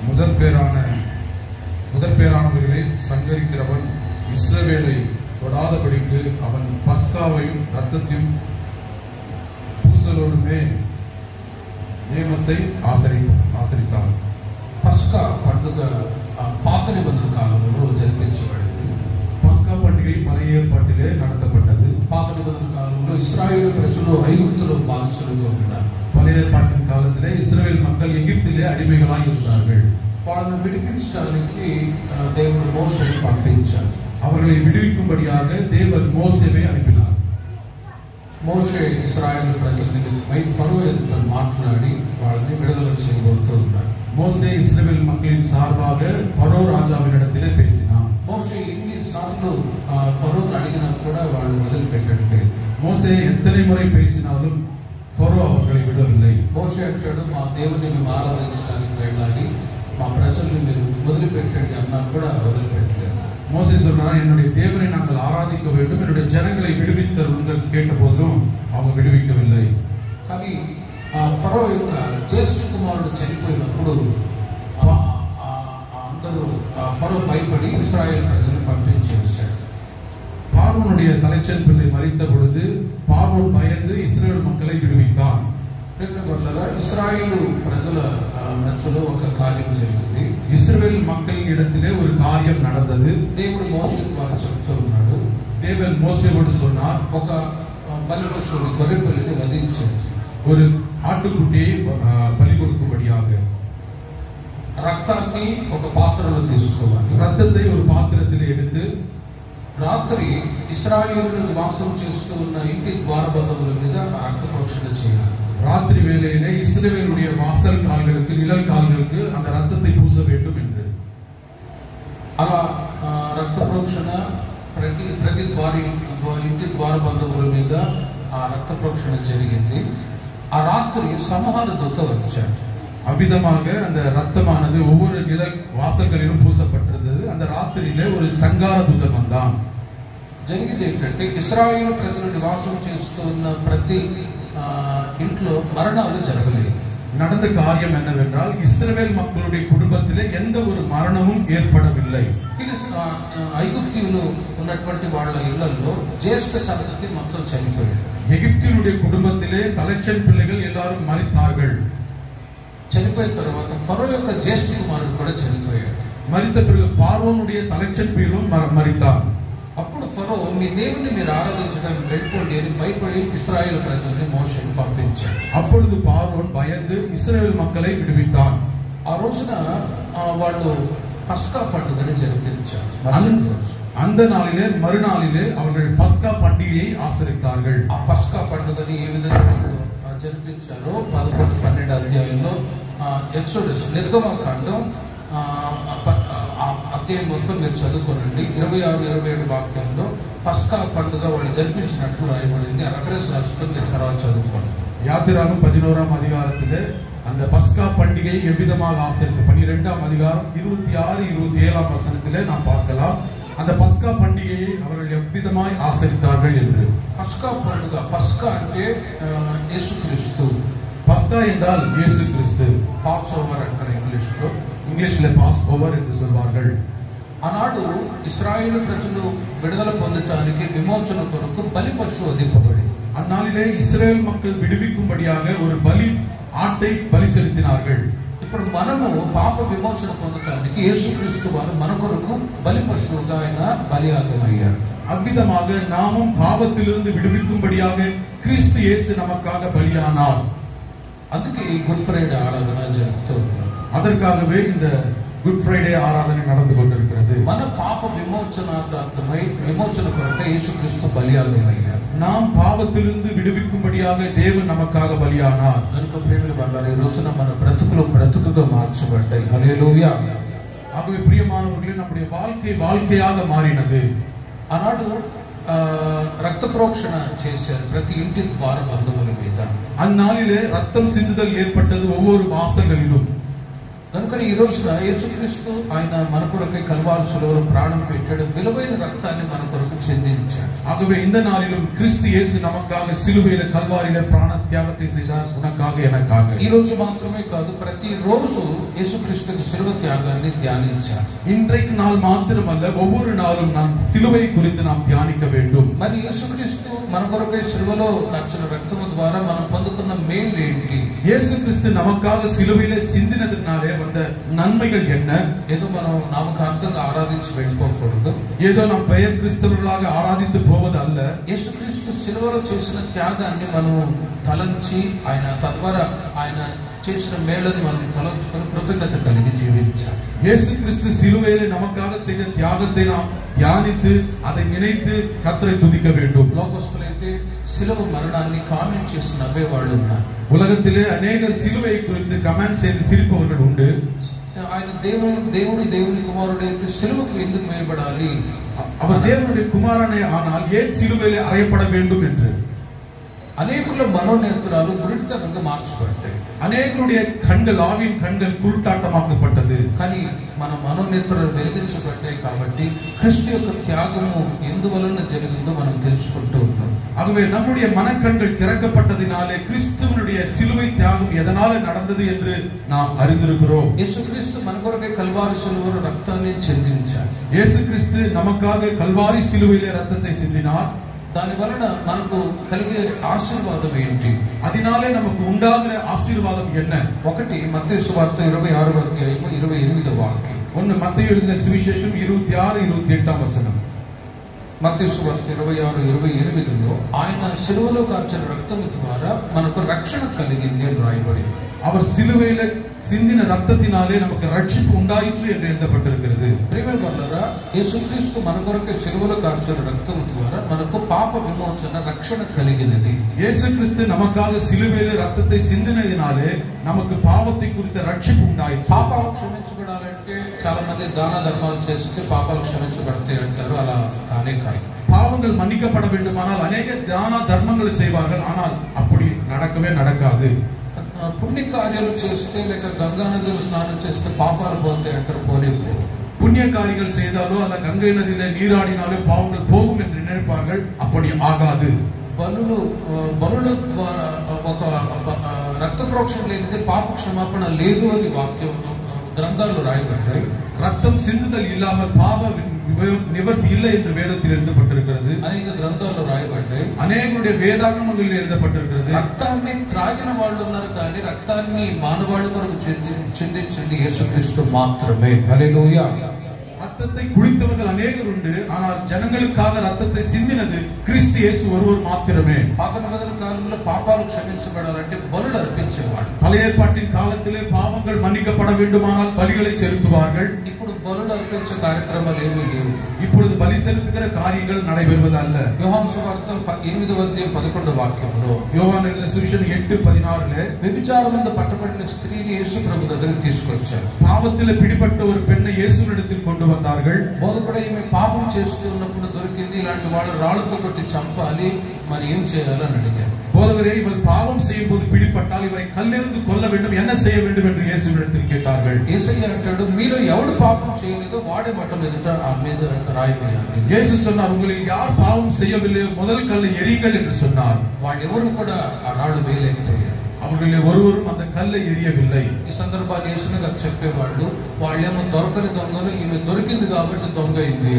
முதற் பேரானவர்களை சங்கரிக்கிறவன் இஸ்ரவேலை தொடாதபடிக்கு அவன் பஸ்காவையும் இரத்தத்தையும் பூசலோடுமே నియమத்தை ఆచరిస్తాను. పస్కా పండుగ పాత నిబంధన కాలంలో జరిపించబడింది. పస్కా పండుగ పழைய ఏర్పాட்டிலே நடத்தப்பட்டது. పాత నిబంధన కాలంలో ఇశ్రాయేలు ప్రజలు ఐగుప్తులో బానిసలుగా ఉన్నారు. பழைய ஏற்பாட்டின் காலத்திலே இஸ்ரவேல் மக்கள் எகிப்திலே அடிமைகளாய் இருந்தார்கள். వాళ్ళను విడిపించడానికి దేవుడు మోషేని పంపించారు. அவர்களை விடுவிக்கும்படியாக தேவன் மோசேவை அனுப்பினார். మోషే ఇశ్రాయేలు ప్రజల నిమిత్తమై ఫరో ఎదుట మాట్లాడి వాళ్ళని విడుదల చేయబోతూ ఉన్నాడు. మోసే ఇశ్రాయేల్ மக்களின் சார்பாக ఫరో రాజాவினிடத்திலே பேசினார். మోషే ఎన్నిసార్లు ఫరోను అడిగినా కూడా వాళ్ళు వదిలిపెట్టట్లేదు. మోసే ఎత్తனை ముறை பேசினாலும் ఫరో அவர்களை விடவில்லை. మోషే అంటాడు, మా దేవుని మేము ఆరాధించడానికి వెళ్ళాలి, మా ప్రజల్ని మీరు వదిలిపెట్టండి అన్నా కూడా వదిలిపెట్టలేదు. மோசே சொல்றார், என்னுடைய தேவனை நாங்கள் ஆராதிக்க வேண்டும், என்னுடைய ஜனங்களை விடுவித்தருங்கள் கேட்டபோதும் அவங்க விடுவிக்கவில்லை. కానీ ఫరో యొక్క జ్యేష్ఠ కుమారుడు చనిపోయినప్పుడు అందరూ ఫరో భయపడి ఇశ్రాయేల్ ప్రజలను పంపించేశాడు. பார்வோனுடைய தலைச்சன் பிள்ளை மரித்த பொழுது பார்வோன் பயந்து இஸ்ரவேல் மக்களை விடுவித்தான். ఇశ్రాయేలు ప్రజల మధ్యలో ఒక కార్యం జరిగింది. இஸ்ரவேல் மக்களின் இடத்திலே ஒரு காரியம் நடந்தது. దేవుడు మోషే ద్వారా చెప్తూ ఉన్నాడు. தேவன் மோசேவோடு சொன்னார், ఒక బలి పశువుని గొర్రె పిల్లని వధించాడు. ஒரு ఆட்டுకుట్టిயை బలి கொடுக்கும்படியாக రక్తాన్ని ఒక పాత్రలో తీసుకోవాలి. రక్తத்தை ஒரு பாத்திரத்தில் எடுத்து రాత్రి ఇశ్రాయేలు నివాసం చేస్తూ ఉన్న ఇంటి ద్వారబంధముల మీద రక్త ప్రోక్షణ చేయాలి. ராத்திரி வேளையிலே இஸ்ரவேலுடைய வாசல் கால்களுக்கு நிழல் கால்களுக்கு அந்த ரத்தத்தை பூச வேண்டும் என்று. అలా రక్త ప్రోక్షణ ప్రతి ఇంటి ద్వారబంధముల మీద ఆ రక్త ప్రోక్షణ జరిగింది. ఆ రాత్రి సంహార దూత వచ్చాడు. அவ்விதமாக அந்த ரத்தமானது ஒவ்வொரு நிழல் வாசல்களிலும் பூசப்பட்டிருந்தது. அந்த ராத்திரியிலே ஒரு சங்கார தூதன் வந்தான். జరిగింది ఏంటంటే ఇశ్రాయేలు ప్రజలు నివాసం చేస్తూ ఉన్న ప్రతి ఇంట్లో మరణాలు జరగలేదు. நடந்த காரியம் என்னவென்றால் இஸ்ரவேல் மக்களுடைய குடும்பத்திலே எந்த ஒரு மரணமும் ஏற்படவில்லை. ఐగుప్తీయులు ఉన్నటువంటి వాళ్ళ ఇళ్లలో జ్యేష్ఠ సంతతి మొత్తం చనిపోయారు. எகிப்தினுடைய குடும்பத்திலே தலைச்சன் பிள்ளைகள் எல்லாரும் மரித்தார்கள். చనిపోయిన తర్వాత ఫరో యొక్క జ్యేష్ఠ కుమారుడు కూడా చనిపోయాడు. மரித்த பிறகு பார்வோனுடைய தலைச்சன் பிள்ளையும் மரித்தார். అప్పుడు ఫరో మీ దేవుని మీరు ఆరాధించడానికి వెళ్ళిపోండి అని భయపడి ఇశ్రాయేలు ప్రజల్ని మోషేని పంపించాడు. அப்பொழுது பார்வோன் பயந்து இஸ்ரவேல் மக்களை விடுவித்தான். ఆ రోజున వాళ్ళు పస్కా పండుగని జరిపించారు. அந்த நாளிலே மறுநாளிலே அவர்கள் பஸ்கா பண்டிகையை ஆசரித்தார்கள். ఆ పస్కా పండుగని ఏ విధంగా జరిపించారో 11-12 అధ్యాయంలో ఎక్సోడస్ నిర్గమకాండం అధ్యాయం మొత్తం మీరు చదువుకోనండి. 26-27 వాక్యంలో పస్కా పండుగ వాళ్ళు జరిపించినట్లు రాయబడింది. రెఫరెన్స్ రాసుకొని మీరు తర్వాత చదువుకోండి. யாத்திராகமம் 11ஆம் அதிகாரத்திலே அந்த பஸ்கா பண்டிகையை எவ்விதமாக ஆசரித்து 12ஆம் அதிகாரம் 26-27ஆம் வசனத்திலே நாம் பார்க்கலாம் அந்த பஸ்கா பண்டிகையை அவர்கள் எவ்விதமாய் ஆசரித்தார்கள் என்று. పస్కా పండుగ, పస్కా అంటే యేసుక్రీస్తు. பஸ்கா என்றால் இயேசு கிறிஸ்து. పాస్ ఓవర్ అంటారు ఇంగ్లీష్లో పాస్ ఓవర్ என்று சொல்வார்கள். ఆనాడు ఇశ్రాయేలు ప్రజలు విడుదల పొందడానికి విమోచన కొరకు బలి పశువు వధింపబడి அந்நாளிலே இஸ்ரவேல் மக்கள் விடுவிக்கும்படியாக ஒரு பலி ஆட்டை பலி செலுத்தினார்கள். ఇప్పుడు మనము పాప విమోచన పొందడానికి యేసుక్రీస్తు వారు మన కొరకు బలి పశువుగా ఆయన బలియాగమయ్యారు. அவ்விதமாக நாமும் பாவத்திலிருந்து விடுவிக்கும்படியாக கிறிஸ்து இயேசு நமக்காக பலியானார். అందుకే ఈ గుడ్ ఫ్రైడే ఆరాధన జరుగుతూ ఉంది. அதற்காகவே இந்த குட் ஃப்ரைடே ஆராதனை நடந்து கொண்டிருக்கிறது. మన పాప విమోచనార్థమై విమోచన కొరకై యేసుక్రీస్తు బలియాగమయ్యారు. நாம் பாவத்திலிருந்து விடுவிக்கும்படியாக தேவன் நமக்காக பலியானார். కనుక ప్రియమైన వారందరూ ఈ రోజున మన బ్రతుకుగా మార్చబడ్డాయి. హల్లెలూయా. ஆகவே பிரியமானவர்களே, நம்முடைய வாழ்க்கையாக மாறினது. ఆనాడు రక్త ప్రోక్షణ చేశారు ప్రతి ఇంటి ద్వారబంధముల మీద. அந்நாளிலே ரத்தம் சிந்துதல் ஏற்பட்டது ஒவ்வொரு வாசல்களிலும். కనుక ఈ రోజున యేసుక్రీస్తు ఆయన మన కొరకై కల్వారి శిలువలో ప్రాణం పెట్టాడు, విలువైన రక్తాన్ని మన కొరకు చెందించాడు. ஆகவே இந்த நாளிலும் கிறிஸ்து இயேசு நமக்காக சிலுவையில கல்வாரியில பிராண தியாகத்தை செய்தார், உனக்காக எனக்காக. ఈ రోజు మాత్రమే కాదు, ప్రతి రోజు యేసుక్రీస్తు శిలువ త్యాగాన్ని ధ్యానించాలి. இன்றைக்கு நாள் மாத்திரமல்ல, ஒவ்வொரு நாளும் நாம் சிலுவை குறித்து நாம் தியானிக்க வேண்டும். మరి యేసుక్రీస్తు మన కొరకై శిలువలో కార్చిన రక్తము ద్వారా మనం పొందుకున్న మేలు ఏంటి? இயேசுகிறிஸ்து நமக்காக சிலுவையில சிந்தினதினாலே வந்த நன்மைகள் என்ன? ఏదో మనం నామకార్థంగా ఆరాధించి వెళ్ళిపోకూడదు. ஏதோ நாம் பெயர் கிறிஸ்தவர்களாக ஆராதித்து போவது அல்ல. యేసుక్రీస్తు శిలువలో చేసిన త్యాగాన్ని మనం తలంచి ఆయన తద్వారా ఆయన చేసిన మేలుని మనం తలంచుకొని కృతజ్ఞత కలిగి జీవించాలి. இயேசுகிறிஸ்து சிலுவையிலே நமக்காக செய்த தியாகத்தை நாம் தியானித்து அதை நினைத்து கர்த்தரை துதிக்க வேண்டும். లోకస్తులైతే శిలువ మరణాన్ని కామెంట్ చేసి నవ్వేవాళ్ళు ఉన్నారు. உலகத்திலே அநேகர் சிலுவை குறித்து கமெண்ட் செய்து சிரிப்பவர்கள் உண்டு. ఆయన దేవుని కుమారుడైతే సిలువకు ఎందుకు వేయబడాలి, அவர் தேவனுடைய குமாரனே ஆனால் ஏன் சிலுவையிலே அறையப்பட வேண்டும் என்று అనేకుల మనోనేత్రాలు గురుడితనంగా మార్చబడతాయి. அநேகருடைய கண்கள், ஆவின் கண்கள் குருட்டாட்டமாக்கப்பட்டது. కానీ మన మనోనేత్రాలు వెలిగించబడ్డాయి కాబట్టి క్రీస్తు యొక్క త్యాగము ఎందువలన జరిగిందో మనం తెలుసుకుంటూ ఉన్నాం. ஆகவே நம்முடைய மனக்கண்கள் திறக்கப்பட்டதினாலே கிறிஸ்துவினுடைய சிலுவை தியாகம் எதனால நடந்தது என்று நாம் அறிந்திருக்கிறோம். యేసుక్రీస్తు మన కొరకై కల్వారి శిలువలో రక్తాన్ని చెందించాడు. இயேசுகிறிஸ்து நமக்காக கல்வாரி சிலுவையிலே ரத்தத்தை சிந்தினார். దాని వలన మనకు కలిగే ఆశీర్వాదం ఏంటి? அதனாலே நமக்கு உண்டாகிற ஆசீர்வாதம் என்ன? ఒకటి మత్తయి సువార్త 26వ అధ్యాయం 28వ వాక్యం. ஒன்னு மத்தேயு எழுதின சுவிசேஷம் 26-28 வசனம். మత్తయి సువార్త 26:28లో ఆయన శిలువలో కార్చిన రక్తము ద్వారా మనకు రక్షణ కలిగింది అని రాయబడింది. அவர் சிலுவையில சிந்தின ரத்தத்தினாலே நமக்கு ரட்சிப்பு உண்டாயிற்று என்று எழுதப்பட்டிருக்கிறது. ప్రియమైన వారలారా, యేసుక్రీస్తు మన కొరకు శిలువలో కార్చిన రక్తము ద్వారా మనకు పాప విమోచన రక్షణ కలిగినది. இயேசுகிறிஸ்து நமக்காக சிலுவையில ரத்தத்தை சிந்தினதினாலே நமக்கு பாவத்தை குறித்த ரட்சிப்பு உண்டாயிற்று. పాపాలు క్షమించబడాలంటే చాలా మంది దాన ధర్మాలు చేస్తే పాపాలు క్షమించబడతాయి అంటారు. అలా కానే కాదు. பாவங்கள் மன்னிக்கப்பட வேண்டுமானால் அநேக தான தர்மங்களை செய்வார்கள், ஆனால் அப்படி நடக்கவே நடக்காது. పుణ్య కార్యాలు చేస్తే లేక గంగా నదిలో స్నానం చేస్తే పాపాలు పోతాయి అంటారు. పోలేదు. புண்ணிய காரியங்கள் செய்தாலோ அல்ல கங்கை நதியில நீராடினாலோ பாவங்கள் போகும் என்று நினைப்பார்கள். அப்படி ஆகாது. బలుల ద్వారా ఒక రక్త ప్రోక్షణ లేనిదే పాప క్షమాపణ లేదు అని వాక్యం గ్రంథాల్లో రాయబడ్డాయి. ரத்தம் சிந்துதல் இல்லாமல் பாவ நிவர்த்தி இல்லை என்று வேதத்தில் எழுதப்பட்டிருக்கிறது. అనేక గ్రంథాల్లో రాయబడ్డాయి. அநேகருடைய வேதாகமங்களில் எழுதப்பட்டிருக்கிறது. రక్తాన్ని త్రాగిన వాళ్ళు ఉన్నారు, కానీ రక్తాన్ని మానవాళి కొరకు చెందించింది యేసుక్రీస్తు మాత్రమే. హల్లెలూయా. ரத்தத்தை குடித்தவர்கள் அநேகர் உண்டு, ஆனால் ஜனங்களுக்காக ரத்தத்தை சிந்தினது கிறிஸ்து இயேசு ஒருவர் மாத்திரமே. పాత నిబంధన కాలంలో పాపాలు క్షమించబడాలంటే బలులు అర్పించేవాడు. பழைய ஏற்பாட்டின் காலத்திலே பாவங்கள் மன்னிக்கப்பட வேண்டுமானால் பலிகளை செலுத்துவார்கள். ఇప్పుడు బలులు అర్పించే కార్యక్రమాలు ఏమీ లేవు. இப்பொழுது பலி செலுத்துகிற காரியங்கள் நடைபெறுவது அல்ல. యోహాను సువార్త 8వ అధ్యాయం 11వ వాక్యంలో, யோவான் எழுதின சுவிசேஷம் 8:16 వ్యభిచారమందు పట్టబడిన స్త్రీని యేసు ప్రభు దగ్గరికి తీసుకొచ్చారు. பாவத்திலே பிடிபட்ட ஒரு பெண்ணை இயேசுவினிடத்தில் கொண்டு வந்தார்கள். బోధకుడు ఈమె పాపం చేస్తూ ఉన్నప్పుడు దొరికింది, ఇలాంటి వాళ్ళు రాళ్లతో కొట్టి చంపాలి, మరి ఏం చేయాలని అడిగారు. போதகரே, இவர் பாவம் செய்யும் போது பிடிபட்டால் இவரை கல்லெறிந்து கொல்ல வேண்டும், என்ன செய்ய வேண்டும் என்று இயேசுவினிடத்தில் கேட்டார்கள். యేసయ్య అంటాడు, మీలో ఎవడు పాపం చేయలేదో వాడే బట్టలు ఎదుట ఆ మీద రాయివేయాలి. இயேசு சொன்னார், உங்களில் யார் பாவம் செய்யவில்லையோ முதல் கல்லை எறியுங்கள் என்று சொன்னார். వాళ్ళెవరు కూడా ఆ రాళ్ళు వేయలేకపోయారు. அவர்களில் ஒருவரும் அந்த கல்லை எறியவில்லை. ఈ సందర్భాన్ని యేసుని గారు చెప్పేవాళ్ళు, వాళ్ళేమో దొరకని దొంగలు, ఈమె దొరికింది కాబట్టి దొంగ అయింది.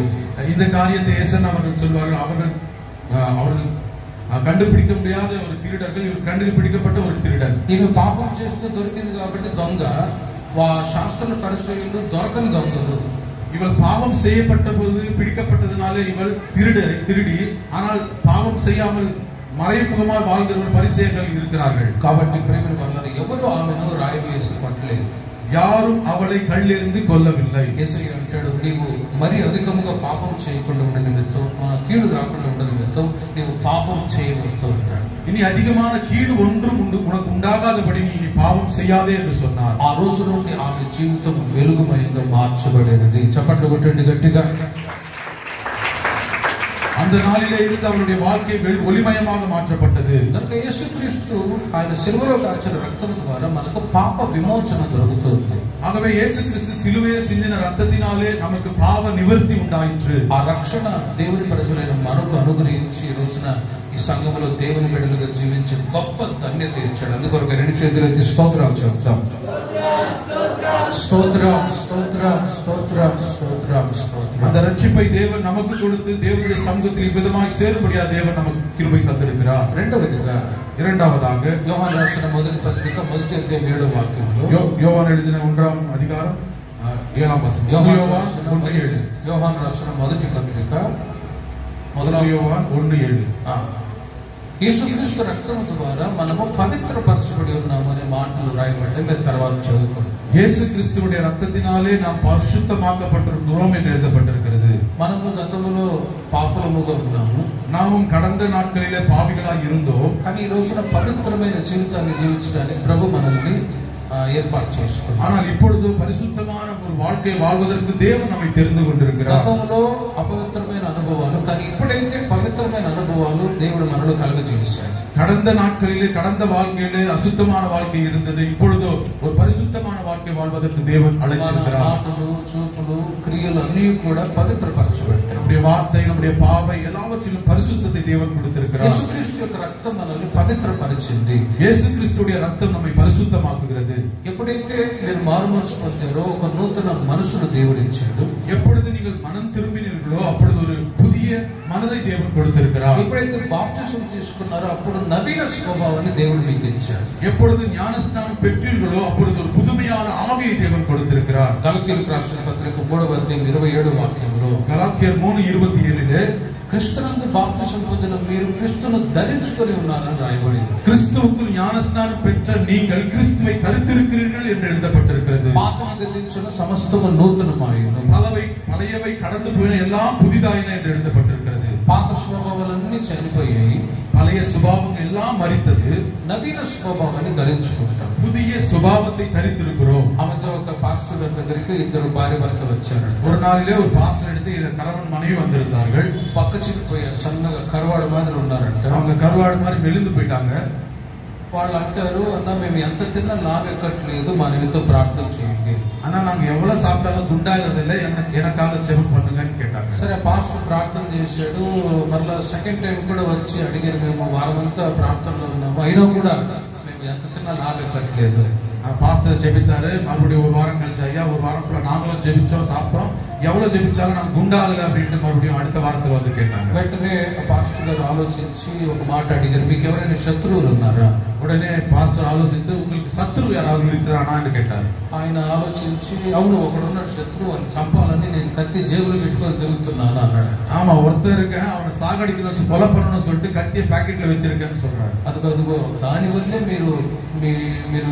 இந்த காரியத்தை இயேசு அவர்கள் சொல்வார்கள். அவர்கள் கண்டுபிடிக்க முடியாத ஒரு திருடர்கள், இவர் கண்டுபிடிக்கப்பட்ட ஒரு திருடன். ఈమె పాపం చేస్తూ దొరికింది కాబట్టి దొంగ, శాస్త్రుల పరిచయులు దొరకని దొంగలు. இவள் பாவம் செய்யப்பட்ட போது பிடிக்கப்பட்டதுனாலே இவள் திருடி, ஆனால் பாவம் செய்யாமல் மறைமுகமாக வாழ்கிற பரிசேயர்கள் இருக்கிறார்கள். కాబట్టి ప్రేమను వల్ల ఎవరు ఆమెను రాయి వేసి కొట్టలేదు. யாரும் அவளை கல்லெறிந்து கொல்லவில்லை. యేసయ్య అంటాడు, నీవు మరి అధికముగా పాపం చేయకుండా ఉండే నిమిత్తం, కీడు రాకుండా ఉండే నిమిత్తం నీవు పాపం చేయవద్దు అన్నాడు. இனி அதிகமான கீடு ஒன்றும் உனக்கு உண்டாகாதபடி நீ பாவம் செய்யாதே என்று சொன்னார். ఆ రోజు నుండి ఆమె జీవితం వెలుగుమయంగా మార్చబడినది. చప్పట్లు కొట్టండి గట్టిగా. அந்த நாளிலே இருந்து அவருடைய வாழ்க்கை ஒளிமயமாக மாற்றப்பட்டது. కనుక యేసుక్రీస్తు ఆయన సిలువలో కార్చిన రక్తం ద్వారా మనకు పాప విమోచన దొరుకుతుంది. ஆகவே இயேசு கிறிஸ்து சிலுவையில் சிந்தின ரத்தத்தினாலே நமக்கு பாவ நிவர்த்தி உண்டாயிற்று. ఆ రక్షణ దేవుని ప్రజలైన మనకు అనుగ్రహించి ఈ రోజున ఈ సంఘములో దేవుని బిడ్డలుగా జీవించే గొప్ప ధన్యత ఇచ్చాడు. అందుకొరకు రెండు చేతులెత్తి స్తోత్రం చెప్తాం. స్తోత్రం స్తోత్రం స్తోత్రం స్తోత్రం స్తోత్రం. அந்த ரட்சிப்பை தேவன் நமக்கு கொடுத்து தேவனுடைய சமூகத்தில் இவ்விதமாய் சேரும்படியா தேவன் நமக்கு கிருபை தந்திருக்கிறார். இரண்டாவதாக யோவான் ராసిన మొదటి పత్రిక మొదటి అధ్యాయం 7వ వాక్యంలో யோவான் எழுதின 1వ அதிகாரம் 7వ వచనం. యోవాన్ రాసిన మొదటి పత్రిక 1వ యోవాన్ 1:7. యేసుక్రీస్తు రక్తం ద్వారా మనము పవిత్రపరచబడి ఉన్నాము అనే మాటలు రాయబడ్డాయి. మీరు తర్వాత చదువుకోండి. இயேசு கிறிஸ்துவுடைய ரத்தத்தினாலே நாம் பரிசுத்தமாக்கப்பட்டிருக்கிறோம் என்று எழுதப்பட்டிருக்கிறது. మనము గతంలో పాపులముగా ఉన్నాము. நாமும் கடந்த நாட்களிலே பாவிகளாய் இருந்தோம். కానీ ఈ రోజున పవిత్రమైన జీవితాన్ని జీవించడానికి ప్రభు మనల్ని ఏర్పాటు చేసుకున్నాడు. ஆனால் இப்பொழுது பரிசுத்தமான ஒரு வாழ்க்கை வாழ்வதற்கு தேவன் நம்மை தெரிந்து கொண்டிருக்கிறார். గతంలో అపవిత్రమైన అనుభవాలు, కానీ ఇప్పుడైతే పవిత్రమైన అనుభవాలు దేవుడు మనలో కలుగజేశాడు. கடந்த நாட்களிலே கடந்த வாழ்க்கையிலே அசுத்தமான வாழ்க்கை இருந்தது. இப்பொழுது ஒரு பரிசுத்தமான வாழ்க்கை வாழ்வதற்கு தேவன் அழைத்திருக்கிறார். మాటలు, చూపులు, క్రియలు అన్నీ కూడా పవిత్రపరచబడ్డాయి. நம்முடைய வார்த்தை, நம்முடைய பார்வை எல்லாவற்றிலும் பரிசுத்தத்தை தேவன் கொடுத்திருக்கிறார். యేసుక్రీస్తు యొక్క రక్తం మనల్ని పవిత్రపరిచింది. இயேசு கிறிஸ்துவுடைய ரத்தம் நம்மை பரிசுத்தமாக்குகிறது. ఎప్పుడైతే మీరు మారుమనసు పొందారో ఒక నూతన మనసును దేవుడు ఇచ్చాడు. எப்பொழுது நீங்கள் மனம் திரும்பினீர்களோ அப்பொழுது ஒரு புதிய மனதை தேவன் கொடுத்திருக்கிறார். ఎప్పుడైతే బాప్తిసం తీసుకున్నారో అప్పుడు నవీన స్వభావాన్ని దేవుడు మీకు ఇచ్చాడు. எப்பொழுது ஞானஸ்நானம் பெற்றீர்களோ அப்பொழுது ஒரு புதுமையான ஆவியை தேவன் கொடுத்திருக்கிறார். గలతీయులకు రాసిన పత్రిక 3వ అధ్యాయం 27వ వాక్యంలో గలాతీయులు 3:27 క్రీస్తునందు బాప్తిసం పొందిన మీరు క్రీస్తును ధరించుకొని ఉన్నారని రాయబడింది. கிறிஸ்துவுக்குள் ஞானஸ்நானம் பெற்ற நீங்கள் கிறிஸ்துவை தரித்திருக்கிறீர்கள் என்று எழுதப்பட்டிருக்கிறது. పాతను గతించిన సమస్తము నూతనమాయును, பழையவை கடந்து போயின எல்லாம் புதிதாயின என்று எழுதப்பட்டிருக்கிறது. పాత స్వభావాలన్నీ చనిపోయాయి, பழைய சுபாவம் எல்லாம் மரித்தது, నవీన స్వభావాన్ని ధరించుకుంటాం. புதிய சுபாவத்தை தரித்திருக்கிறோம். ఆమెతో ఒక పాస్టర్ గారి దగ్గరికి ఇద్దరు భార్య భర్త వచ్చారు. ஒரு నాளிலே ஒரு பாஸ்டர் எடுத்து கணவன் மனைவி வந்திருந்தார்கள். పక్క చిక్కిపోయారు, సన్నగా కరువాడు మాదిరి ఉన్నారంట. அவங்க கருவாடு மாதிரி மெலிந்து போயிட்டாங்க. వాళ్ళు అంటారు, అన్న మేము ఎంత తిన్నా లావెక్కట్లేదు, మా నిమిత్తం ప్రార్థన చేయండి. ஆனா நாங்க எவ்வளவு சாப்பிட்டாலும் குண்டாகிறது இல்லை, எனக்காக ஜெபம் பண்ணுங்கன்னு கேட்டாங்க. సరే పాస్టర్ ప్రార్థన చేశాడు. మళ్ళా సెకండ్ టైం కూడా వచ్చి అడిగారు, మేము వారమంతా ప్రార్థనలో ఉన్నాము, అయినా కూడా మేము ఎంత తిన్నా లావెక్కట్లేదు. பாஸ்டர் ஜெபித்தாரு. மறுபடியும் ஒரு வாரம் கழிச்சு, ஐயா ஒரு வாரம் ஃபுல்லா நாங்களும் ஜெபிச்சோம், சாப்பிட்டோம், எவ்வளவு ஜெபிச்சாலும் நம்ம குண்டாகல அப்படின்ட்டு மறுபடியும் அடுத்த வாரத்துல வந்து கேட்டாங்க. వెంటనే పాస్టర్ గారు ఆలోచించి ఒక మాట అడిగారు, మీకు ఎవరైనా శత్రువులు ఉన్నారా? உடனே பாஸ்டர் ஆலோசித்து, உங்களுக்கு சத்ரு யாராவது இருக்கிறானா என்று கேட்டார். ఆయన ఆలోచించి, అవును ఒకడున్నాడు శత్రువు, అని చంపాలని నేను కత్తి జేబులో పెట్టుకొని తిరుగుతున్నాను అన్నాడు. ஆமா, ஒருத்தர் இருக்க, அவனை சாகடிக்கணும், கொலை பண்ணணும்னு சொல்லிட்டு கத்தியை பாக்கெட்ல வச்சிருக்கேன்னு சொல்றாரு. అదిగో దాని వల్లే మీరు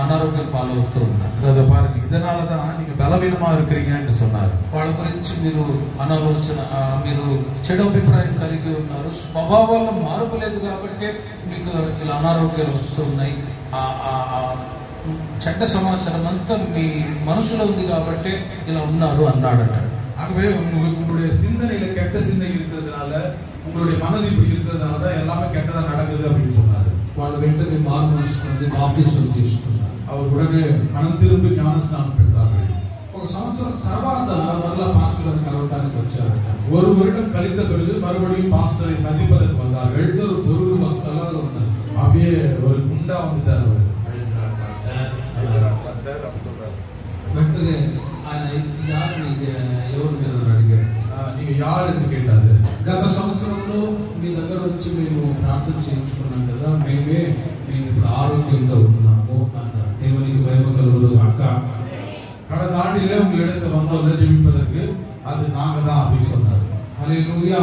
అనారోగ్యం పాలవుతూ ఉన్నారు. அதை பாருங்க, இதனாலதான் நீங்க பலவீனமா இருக்கிறீங்கன்னு சொன்னாரு. వాళ్ళ గురించి మీరు అనాలోచన, మీరు చెడు అభిప్రాయం కలిగి ఉన్నారు. స్వభావాల్లో మార్పు లేదు కాబట్టి మీకు ఇలా అనారోగ్యాలు వస్తూ ఉన్నాయి. చెడ్డ సమాచారం అంతా మీ మనసులో ఉంది కాబట్టి ఇలా ఉన్నారు అన్నాడట. ஆகவே உங்களுடைய சிந்தனையில கெட்ட சிந்தனை இருக்கிறதுனால, உங்களுடைய மனது இப்படி இருக்கிறதுனால தான் எல்லாமே கெட்டதா நடக்குது அப்படின்னு சொன்னாரு. వాళ్ళ వెంటనే మారుమనసు పొంది బాప్తిసం తీసుకున్నారు. அவர் உடனே மனம் திரும்பி ஞானஸ்நானம் பெற்றார்கள். ఒక సంవత్సరం తర్వాత మరలా పాస్టర్ గారిని కలవడానికి వచ్చారట. ஒரு வருடம் கழித்த பிறகு மறுபடியும் பாஸ்டரை சந்திப்பதற்கு வந்தார்கள். ఇద్దరు బరువులు మస్తలాగా ఉన్నారు. அப்படியே ஒரு குண்டா வந்துட்டார் அவர். వెంటనే ఆయన ఎవరు మీరు అడిగారు, நீங்க யார் என்று கேட்டாரு. గత సంవత్సరంలో మీ దగ్గర వచ్చి మేము ప్రార్థన చేయించుకున్నాం కదా, మేము ఇప్పుడు ఆరోగ్యంగా ఉన్నాము అన్నారు. దేవునికి మహిమ కలుగును గాక. கடந்த ஆண்டிலே உங்களிடத்தில் வந்தோம் ஜெபிப்பதற்கு, அது நாங்க தான் அப்படின்னு சொன்னாரு. హల్లెలూయా.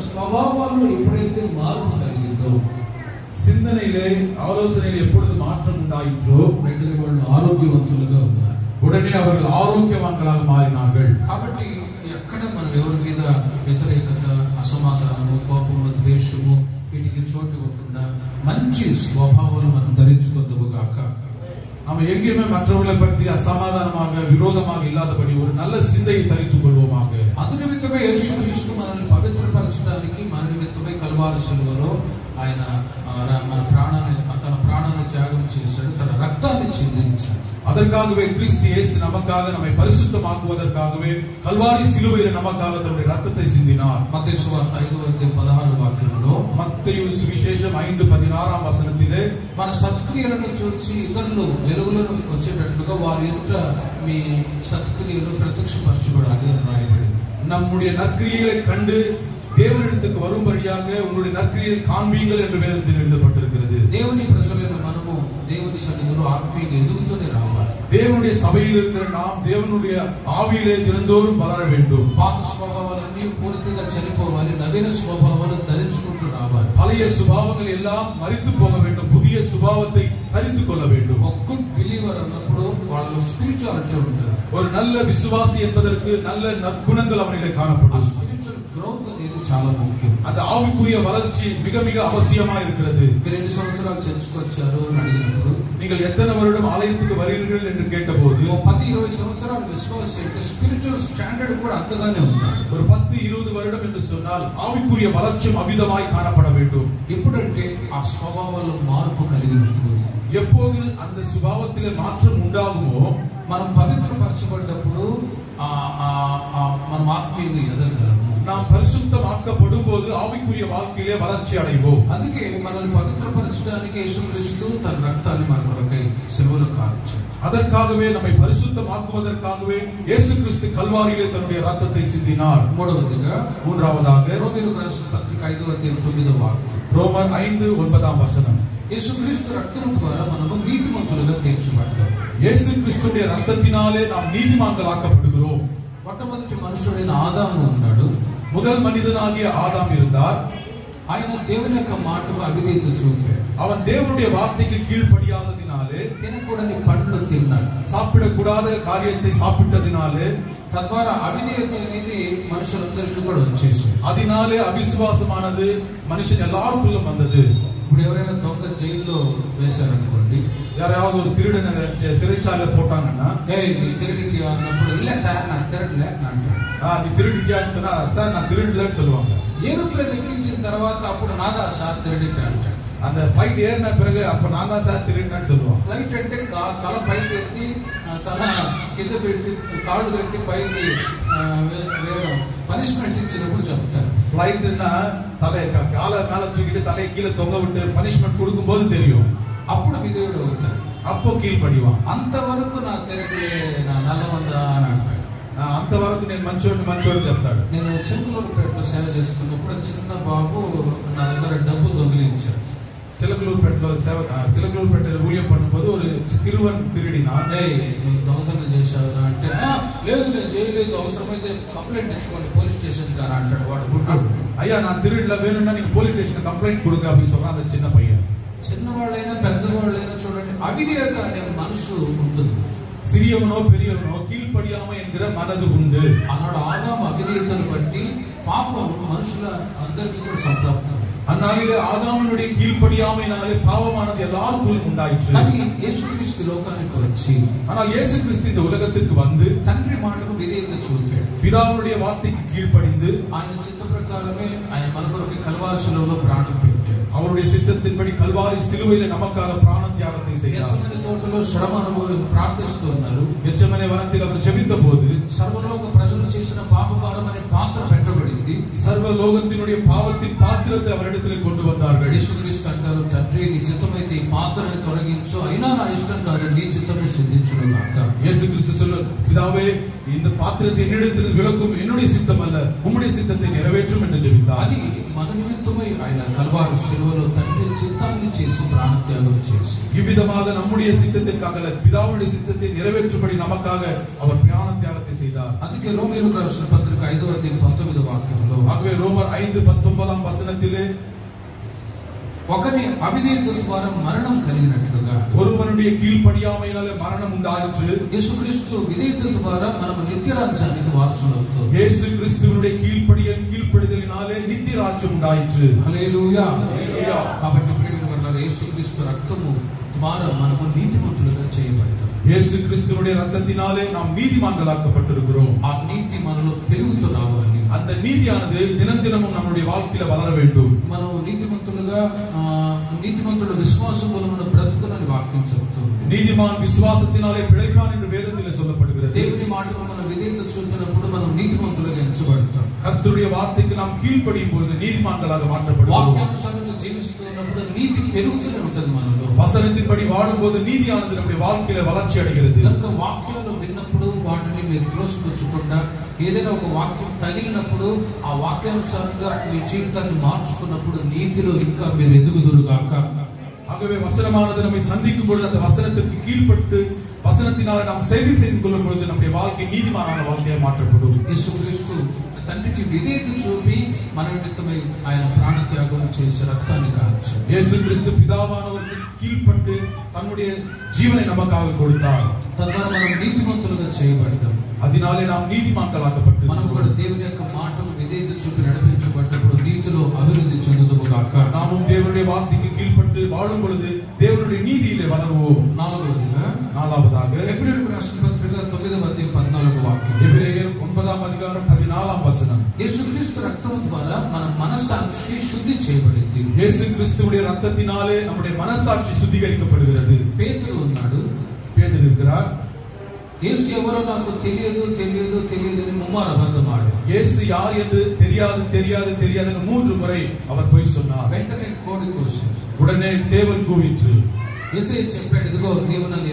స్వభావాల్లో ఎప్పుడైతే మార్పు కలిగిందో, சிந்தனையிலே ஆலோசனையில் எப்பொழுது மாற்றம் உண்டாயிற்றோ వెంటనే వాళ్ళు ఆరోగ్యవంతులుగా ఉన్నారు. உடனே அவர்கள் ஆரோக்கியவான்களாக மாறினார்கள். కాబట్టి ఎక్కడ మనం ఎవరి మీద వ్యతిరేకత, అసమాధానము, కోపము, ద్వేషము వీటికి చోటు ఇవ్వకుండా మంచి స్వభావాలు మనం ధరించుకుందాము గాక. நம்ம எங்கேயுமே மற்றவர்களை பற்றி அசமாதானமாக விரோதமாக இல்லாதபடி ஒரு நல்ல சிந்தையை தரித்துக் கொள்வோமாக. అందు నిమిత్తమే యేసుక్రీస్తు మనల్ని రక్షించడానికి మన నిమిత్తమై కల్వారి సిలువలో ఆయన తన ప్రాణాన్ని త్యాగం చేశాడు, తన రక్తాన్ని చిందించాడు. அதற்காகவே கிறிஸ்து இயேசு நமக்காக நம்மை பரிசுத்தமாக்குவதற்காகவே கல்வாரி சிலுவையில் நமக்காக தன்னுடைய ரத்தத்தை சிந்தினார். மத்தேயு சுவார்த்த 5:16 వాక్యంలో, మత్తయి సువిశేషం 5:16 వచనத்திலே, మన సత్క్రియలను చూసి ఇతరులు వెలుగులోకి వచ్చేటట్లుగా వారి ఎదుట మీ సత్క్రియలు ప్రత్యక్షపరచబడాలి అని రాయబడింది. நம்முடைய நற்கிரியைகளை கண்டு தேவனிடத்துக்கு வரும்படியாக உங்களுடைய நற்கிரியை காண்பீங்கள் என்று வேதத்தில் எழுதப்பட்டிருக்கிறது. దేవుని ప్రజలైన మనము దేవుని సన్నిధిలో ఆత్మీయంగా ఎదుగుతూనే రావాలి. தேவனுடைய சபையில் இருக்கிற நாம் தேவனுடைய ஆவியிலே தினந்தோறும் வளர வேண்டும். పాత స్వభావాలన్నీ పూర్తిగా చనిపోవాలి, నవీన స్వభావాలు ధరించుకుంటూ రావాలి. பழைய சுபாவங்கள் எல்லாம் மரித்து போக வேண்டும், புதிய சுபாவத்தை தரித்துக் கொள்ள வேண்டும். ఒక గుడ్ బిలీవర్ అన్నప్పుడు వాళ్ళు స్పిరిచువాలిటీ ఉంటారు. ஒரு நல்ல விசுவாசி என்பதற்கு நல்ல நற்குணங்கள் அவனிலே காணப்படும். స్పిరిచువల్ గ్రోత్ అనేది చాలా ముఖ్యం. அந்த ஆவிக்குரிய வளர்ச்சி மிக மிக அவசியமா இருக்கிறது. మీరు ఎన్ని సంవత్సరాలు చర్చకు వచ్చారు అని అడిగినప్పుడు, நீங்கள் எத்தனை வருடம் ஆலயத்துக்கு வருகிறீர்கள் என்று கேட்டபோது, 10-20 సంవత్సరాలు విశ్వాసం అంటే స్పిరిచువల్ స్టాండర్డ్ కూడా అంతగానే ఉంది. ஒரு 10-20 வருடம் என்று சொன்னால் ஆவிக்குரிய வளர்ச்சியும் அமிதமாய் காணப்பட வேண்டும். ఎప్పుడంటే ఆ స్వభావాల్లో మార్పు కలిగినప్పుడు, எப்போது அந்த சுபாவத்திலே மாற்றம் உண்டாகுமோ, మనం పవిత్రపరచబడ్డప్పుడు మనం ఆత్మీయంగా ఎదగలము. நாம் பரிசுத்தமாக்கப்படும் போது ஆவிக்குரிய வாழ்க்கையிலே வளர்ச்சி அடைவோம். అందుకే మనల్ని పవిత్రపరచడానికి యేసుక్రీస్తు తన రక్తాన్ని మన కొరకై సిలువలో కార్చాడు. அதற்காகவே நம்மை பரிசுத்தமாக்குவதற்காகவே இயேசு கிறிஸ்து கல்வாரியிலே தன்னுடைய ரத்தத்தை சிந்தினார். மூன்றாவதாக రోమీయులకు రాసిన పత్రిక 5:9 వాక్యం, రోమర్ 5:9 యేసుక్రీస్తు రక్తం ద్వారా మనము నీతిమంతులుగా తీర్చబడ్డాము. இயேசு கிறிஸ்துவின் ரத்தத்தினாலே நாம் நீதிமான்களாக்கப்படுகிறோம். మొట్టమొదటి మనుషుడైన ఆదాము ఉన్నాడు. முதல் மனிதனாகிய ஆதாம் இருந்தார். ఆయన దేవుని యొక్క మాటకు అవిధేయత చూపాడు. அவன் தேவனுடைய வார்த்தைக்கு கீழ்ப்படியாததினாலே, తినకూడని పండ్లు తిన్నాడు, சாப்பிடக்கூடாத காரியத்தை சாப்பிட்டதினாலே, తద్వారా అవిధేయత అనేది మనుషులందరికీ కూడా వచ్చేసింది. அதனாலே அவிசுவாசமானது மனுஷன் எல்லாருக்குள்ளும் வந்தது. ఇప్పుడు ఎవరైనా దొంగ జైల్లో వేశారనుకోండి, யாராவது ஒரு திருடனை சிறைச்சாலை போட்டாங்கன்னா, நீ திருடிட்டியா అన్నప్పుడు, இல்ல சார் நான் திருடல అంటాడు. நீ திருடிட்டியான்னு சொன்னா, சார் நான் திருடலன்னு சொல்லுவாங்க. ఏరోప్లేన్ ఎక్కించిన తర్వాత అప్పుడు నాదా సార్ திருடிட்டேன் అంటాడు. அந்த ఫ్లైట్ ஏறின பிறகு அப்ப நான் தான் சார் திருடினேன்னு சொல்லுவாங்க. ఫ్లైట్ అంటే తల పైకి ఎత్తి తల కింద పెట్టి కాళ్ళు కట్టి పైకి వేయడం పనిష్మెంట్ ఇచ్చినప్పుడు చెప్తారు. ఫ్లైట్னா తల కాల மேல தூக்கிட்டு தலையை கீழே தொங்க விட்டு பனிஷ்மென்ட் கொடுக்கும்போது தெரியும். అప్పుడు విధేయుడు అవుతాడు, அப்போ கீழ்ப்படிவான். అంతవరకు నా తిరగలే నా నల్లవందా అని అంటాడు. అంతవరకు నేను మంచోడు చెప్తాడు. నేను చిలకలూరుపేటలో సేవ చేస్తున్నప్పుడు చిన్న బాబు నా దగ్గర డబ్బు దొంగిలించాడు. சிலகுலூர்பேட்டையில ஊழியம் பண்ணும்போது ஒரு சிறுவன் திருடினான். నువ్వు దొంగతనం చేశావురా అంటే, లేదు నేను చేయలేదు, అవసరమైతే కంప్లైంట్ ఇచ్చుకోండి పోలీస్ స్టేషన్ గారు అంటాడు. వాడు ஐயா நான் திருடல, வேணும்னா நீங்க போலீஸ் ஸ்டேஷன் கம்ப்ளைண்ட் கொடுங்க அப்படின்னு சொல்றான் அந்த சின்ன பையன். చిన్నవాళ్ళైనా పెద్దవాళ్ళైనా చూడండి, అవిధేయత అనే మనసు ఉంటుంది. சிறியவனோ பெரியவனோ கீழ்ப்படியாம என்கிற மனது உண்டு. ఆనాడు ఆదాము అవిధేయతను బట్టి పాపం మనుషుల అందరికీ కూడా సంప్రాప్తం. அந்நாளிலே ஆதாமுடைய கீழ்ப்படியாமையினாலே பாவமானது எல்லாருக்கும் உண்டாயிற்று. కానీ యేసుక్రీస్తు లోకానికి వచ్చి, ஆனால் இயேசு கிறிஸ்து இந்த உலகத்திற்கு வந்து తండ్రి మాటకు విధేయత చూపాడు. பிதாவுடைய வார்த்தைக்கு கீழ்ப்படிந்து ఆయన చిత్త ప్రకారమే ఆయన మన కొరకు కల్వారి శిలువలో ప్రాణం పెట్టాడు. அவருடைய சித்தத்தின்படி கல்வாரி சிலுவையிலே நமக்காக பிராண தியாகத்தை செய்தார். గెత్సేమనే తోటలో శ్రమ అనుభవి ప్రార్థిస్తున్నారు. గెత్సేమనే వనத்தில் அவர் ஜெபித்தபோது సర్వలోక ప్రజలు చేసిన పాపభారం అనే పాత్ర పెట్టబడింది. సర్వలోకத்தினுடைய பாவத்தின் பாத்திரத்தை அவரிடத்திலே கொண்டு வந்தார்கள். యేసుక్రీస్తు అంటారు, తండ్రి నీ చిత్తమైతే ఈ పాత్రని తొలగించు, అయినా నా ఇష్టం కాదు, నీ చిత్తమే సిద్ధించును గాక. இயேசு கிறிஸ்து சொல்றார், பிதாவே இந்த பாத்திரத்தை என்னிடத்தில் விலக்கும், என்னுடைய சித்தம் அல்ல உம்முடைய சித்தத்தை நிறைவேற்றும் என்று ஜெபித்தார். అని మన నిమిత్తమై ఆయన కల్వారి శిలువలో తండ్రి చిత్తాన్ని చేసి ప్రాణత్యాగం చేసి, இவ்விதமாக நம்முடைய சித்தத்திற்காக பிதாவுடைய சித்தத்தை நிறைவேற்றும்படி நமக்காக அவர் பிராண தியாகத்தை செய்தார். అందుకే రోమీయులకు రాసిన పత్రిక 5:19 వాక్యంలో, ஆகவே ரோமர் 5:19 ఒకని అవిధేయత ద్వారా మరణం కలిగినట్లుగా ஒருவனுடைய கீழ்ப்படியாமையினாலே மரணம் உண்டாயிற்று. యేసుక్రీస్తు విధేయత ద్వారా మనము నిత్య రాజ్యానికి వారసులవుతాం. இயேசு கிறிஸ்துவினுடைய கீழ்ப்படிதலினாலே நித்திய ராஜ்யம் உண்டாயிற்று. హల్లెలూయా. హల్లెలూయా. కాబట్టి ప్రియమైన వారలారా, యేసుక్రీస్తు రక్తము ద్వారా మనము నీతిమంతులుగా చేయబడ్డాం. இயேசு கிறிஸ்துவினுடைய இரத்தத்தினாலே நாம் நீதிமான்களாக்கப்பட்டிருக்கிறோம். ఆ నీతి మనలో పెరుగుతూ రావాలి. அந்த நீதியானது தினம் தினமும் நம்முடைய வாழ்க்கையில வளர வேண்டும். మనం నీతిమంతులుగా నీతిమంతుడు విశ్వాసం వలన బ్రతుకునని వాక్యం చెబుతుంది. நீதிமான் விசுவாசத்தினாலே பிழைப்பான் என்று வேதத்திலே சொல்லப்படுகிறது. దేవుని మాటకు మనం విధేయత చూపినప్పుడు మనం నీతిమంతులుగా ఎంచబడతాం. கர்த்தருடைய வார்த்தைக்கு நாம் கீழ்ப்படியும் பொழுது நீதிமான்களாக மாற்றப்படுவோம். వాక్యానుసారంగా జీవిస్తున్నప్పుడు నీతి పెరుగుతూనే ఉంటుంది మనలో. வசனத்தின்படி வாழும்போது நீதியானது நம்முடைய வாழ்க்கையில வளர்ச்சி அடைகிறது. కనుక వాక్యాలు విన్నప్పుడు వాటిని మీరు త్రోసిపుచ్చకుండా ఏదైనా ఒక వాక్యం తగిలినప్పుడు ఆ వాక్యానుసారంగా మీ జీవితాన్ని మార్చుకున్నప్పుడు నీతిలో ఇంకా మీరు ఎదుగుదురుగాక. ஆகவே வசனமானது நம்மை சந்திக்கும் பொழுது அந்த வசனத்திற்கு கீழ்ப்பட்டு வசனத்தினால் நாம் சேவை செய்து கொள்ளும் பொழுது நம்முடைய வாழ்க்கை நீதிமான வாழ்க்கையாக மாற்றப்படும். యేసుక్రీస్తు తండ్రికి విధేయత చూపి మన నిమిత్తమై ఆయన ప్రాణత్యాగం చేసి రక్తాన్ని కార్చాడు. இயேசு கிறிஸ்து பிதாவானவருக்கு கீழ்ப்பட்டு தன்னுடைய ஜீவனை நமக்காக கொடுத்தார். తద్వారా మనం నీతిమంతులుగా చేయబడ్డాం. அதனாலே நாம் நீதிமான்களாக்கப்பட்டோம். మనం కూడా దేవుని యొక్క మాటలు విధేయత చూపి నడిపించబడ్డప్పుడు నీతిలో అభివృద్ధి చెందుదుముగాక. நாமும் தேவனுடைய வார்த்தைக்கு கீழ்ப்பட்டு வாழும் பொழுது தேவனுடைய நீதியிலே வளருவோம். நாலாவதாக எபிரேயருக்கு ராసిన పత్రిక 9వ అధ్యాయం 14వ వాక్యం. எபிரேயர் 9వ అధ్యాయం 14వ వచనం. యేసుక్రీస్తు రక్తము ద్వారా మన మనస్సాక్షి శుద్ధి చేయబడింది. இயேசு கிறிஸ்துவுடைய இரத்தத்தினாலே நம்முடைய మనస్సాక్షి சுத்திகரிக்கப்படுகிறது. పేతురు ఉన్నాడు. பேதுரு இருக்கிறார். యేసు ఎవరో నాకు తెలియదు తెలియదు తెలియదని ముమ్మారు అబద్ధం ఆడాడు. இயேசு யார் என்று தெரியாது தெரியாது தெரியாதுன்னு 3 முறை அவர் போய் சொன்னார். వెంటనే కోడి కూసింది. உடனே தேவன் கூவிற்று. యేసయ్య చెప్పాడు, ఇదిగో నీవు నన్ను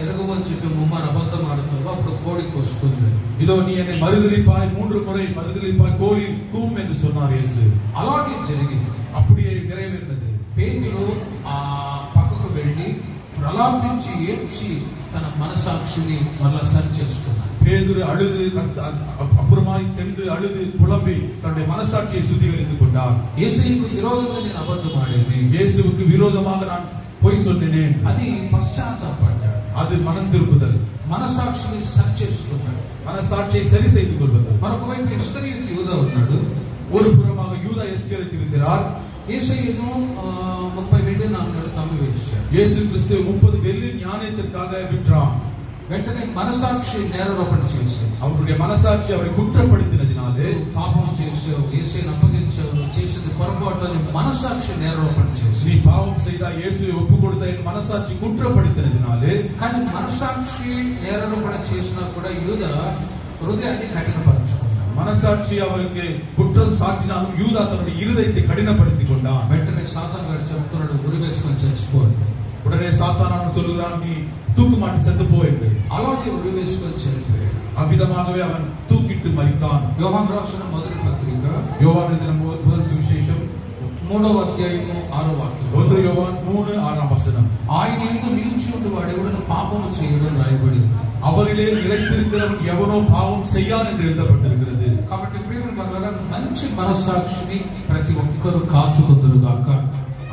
ఎరగవు అని చెప్పి ముమ్మారు అబద్ధం ఆడుతావు, అప్పుడు కోడి కూస్తుంది. இதோ நீ என்னை மறுதலிப்பாய் 3 முறை மறுதலிப்பாய் கோழி கூவும் என்று சொன்னார் இயேசு. అలాగే జరిగింది. அப்படியே நிறைவேறினது. పేతురు ఆ పక్కకు వెళ్ళి ప్రలాపించి ఏడ్చి తన మనసాక్షిని మళ్ళా సరి చేసుకున్నాడు. பேதுரு அழுது அப்புறமாய் சென்று அழுது புலம்பி தன்னுடைய மனசாட்சியை சுத்திகரித்துக் கொண்டார். యేసయ్యకు విరోధంగా నేను అబద్ధం ఆడాను, இயேசுவுக்கு விரோதமாக நான் பொய் சொன்னேன். అది పశ్చాత్తాపడ్డాడు. அது மனம் திருப்புதல். మనసాక్షిని సరి చేసుకున్నాడు. மனசாட்சியை சரி செய்து கொள்வது. మరొక వైపు ఇస్కరియోతు యూదా ఉన్నాడు. ஒரு புறமாக யூதா இஸ்கரியோத்து இருக்கிறார். యేసయ్యను 30 వెండి నాణేలకు అమ్మి వేశాడు. இயேசு கிறிஸ்து 30 வெள்ளி ஞானத்திற்காக விற்றான். వెంటనే మనసాక్షి నేరారోపణ చేశాడు. அவருடைய மனசாட்சி அவரை குற்றப்படுத்தினதினாலே పాపం చేశావు, యేసయ్యను అప్పగించావు, నువ్వు చేసేది పొరపాటు అని మనసాక్షి నేరారోపణ చేశాడు. நீ பாவம் செய்தா இயேசுவை ஒப்பு கொடுத்த என் மனசாட்சி குற்றப்படுத்தினதினாலே. కానీ మనసాక్షి నేరారోపణ చేసినా కూడా యూదా హృదయాన్ని కఠినపరచుకున్నాడు. மனசாட்சி அவருக்கு குற்றம் சாட்டினாலும் யூதா தன்னுடைய இருதயத்தை கடினப்படுத்திக் கொண்டான். వెంటనే సాతాను గారు చెప్తున్నాడు, ఉరి వేసుకొని చచ్చిపో. உடனே சாத்தானான் சொல்லுகிறான், நீ தூக்கு மாட்டி செத்து போ என்று. అలాగే ఉరి వేసుకొని చనిపోయాడు. அவ்விதமாகவே அவன் தூக்கிட்டு மரித்தான். యోహాను రాసిన మొదటి పత్రిక யோவான் எழுதின முதல் சுவிசேஷம் 3వ అధ్యాయము 6వ వాక్యం. 1 யோவான் 3:6 வசனம். ఆయన యందు నిలిచి ఉండి వాడెవడను పాపము చేయడం రాయబడింది. அவரிலே நிலைத்திருக்கிறவன் எவனோ பாவம் செய்யான் என்று எழுதப்பட்டிருக்கிறது. కాబట్టి ప్రియమైన వారలారా, మంచి మనస్సాక్షిని ప్రతి ఒక్కరూ కాచుకొందురుగాక.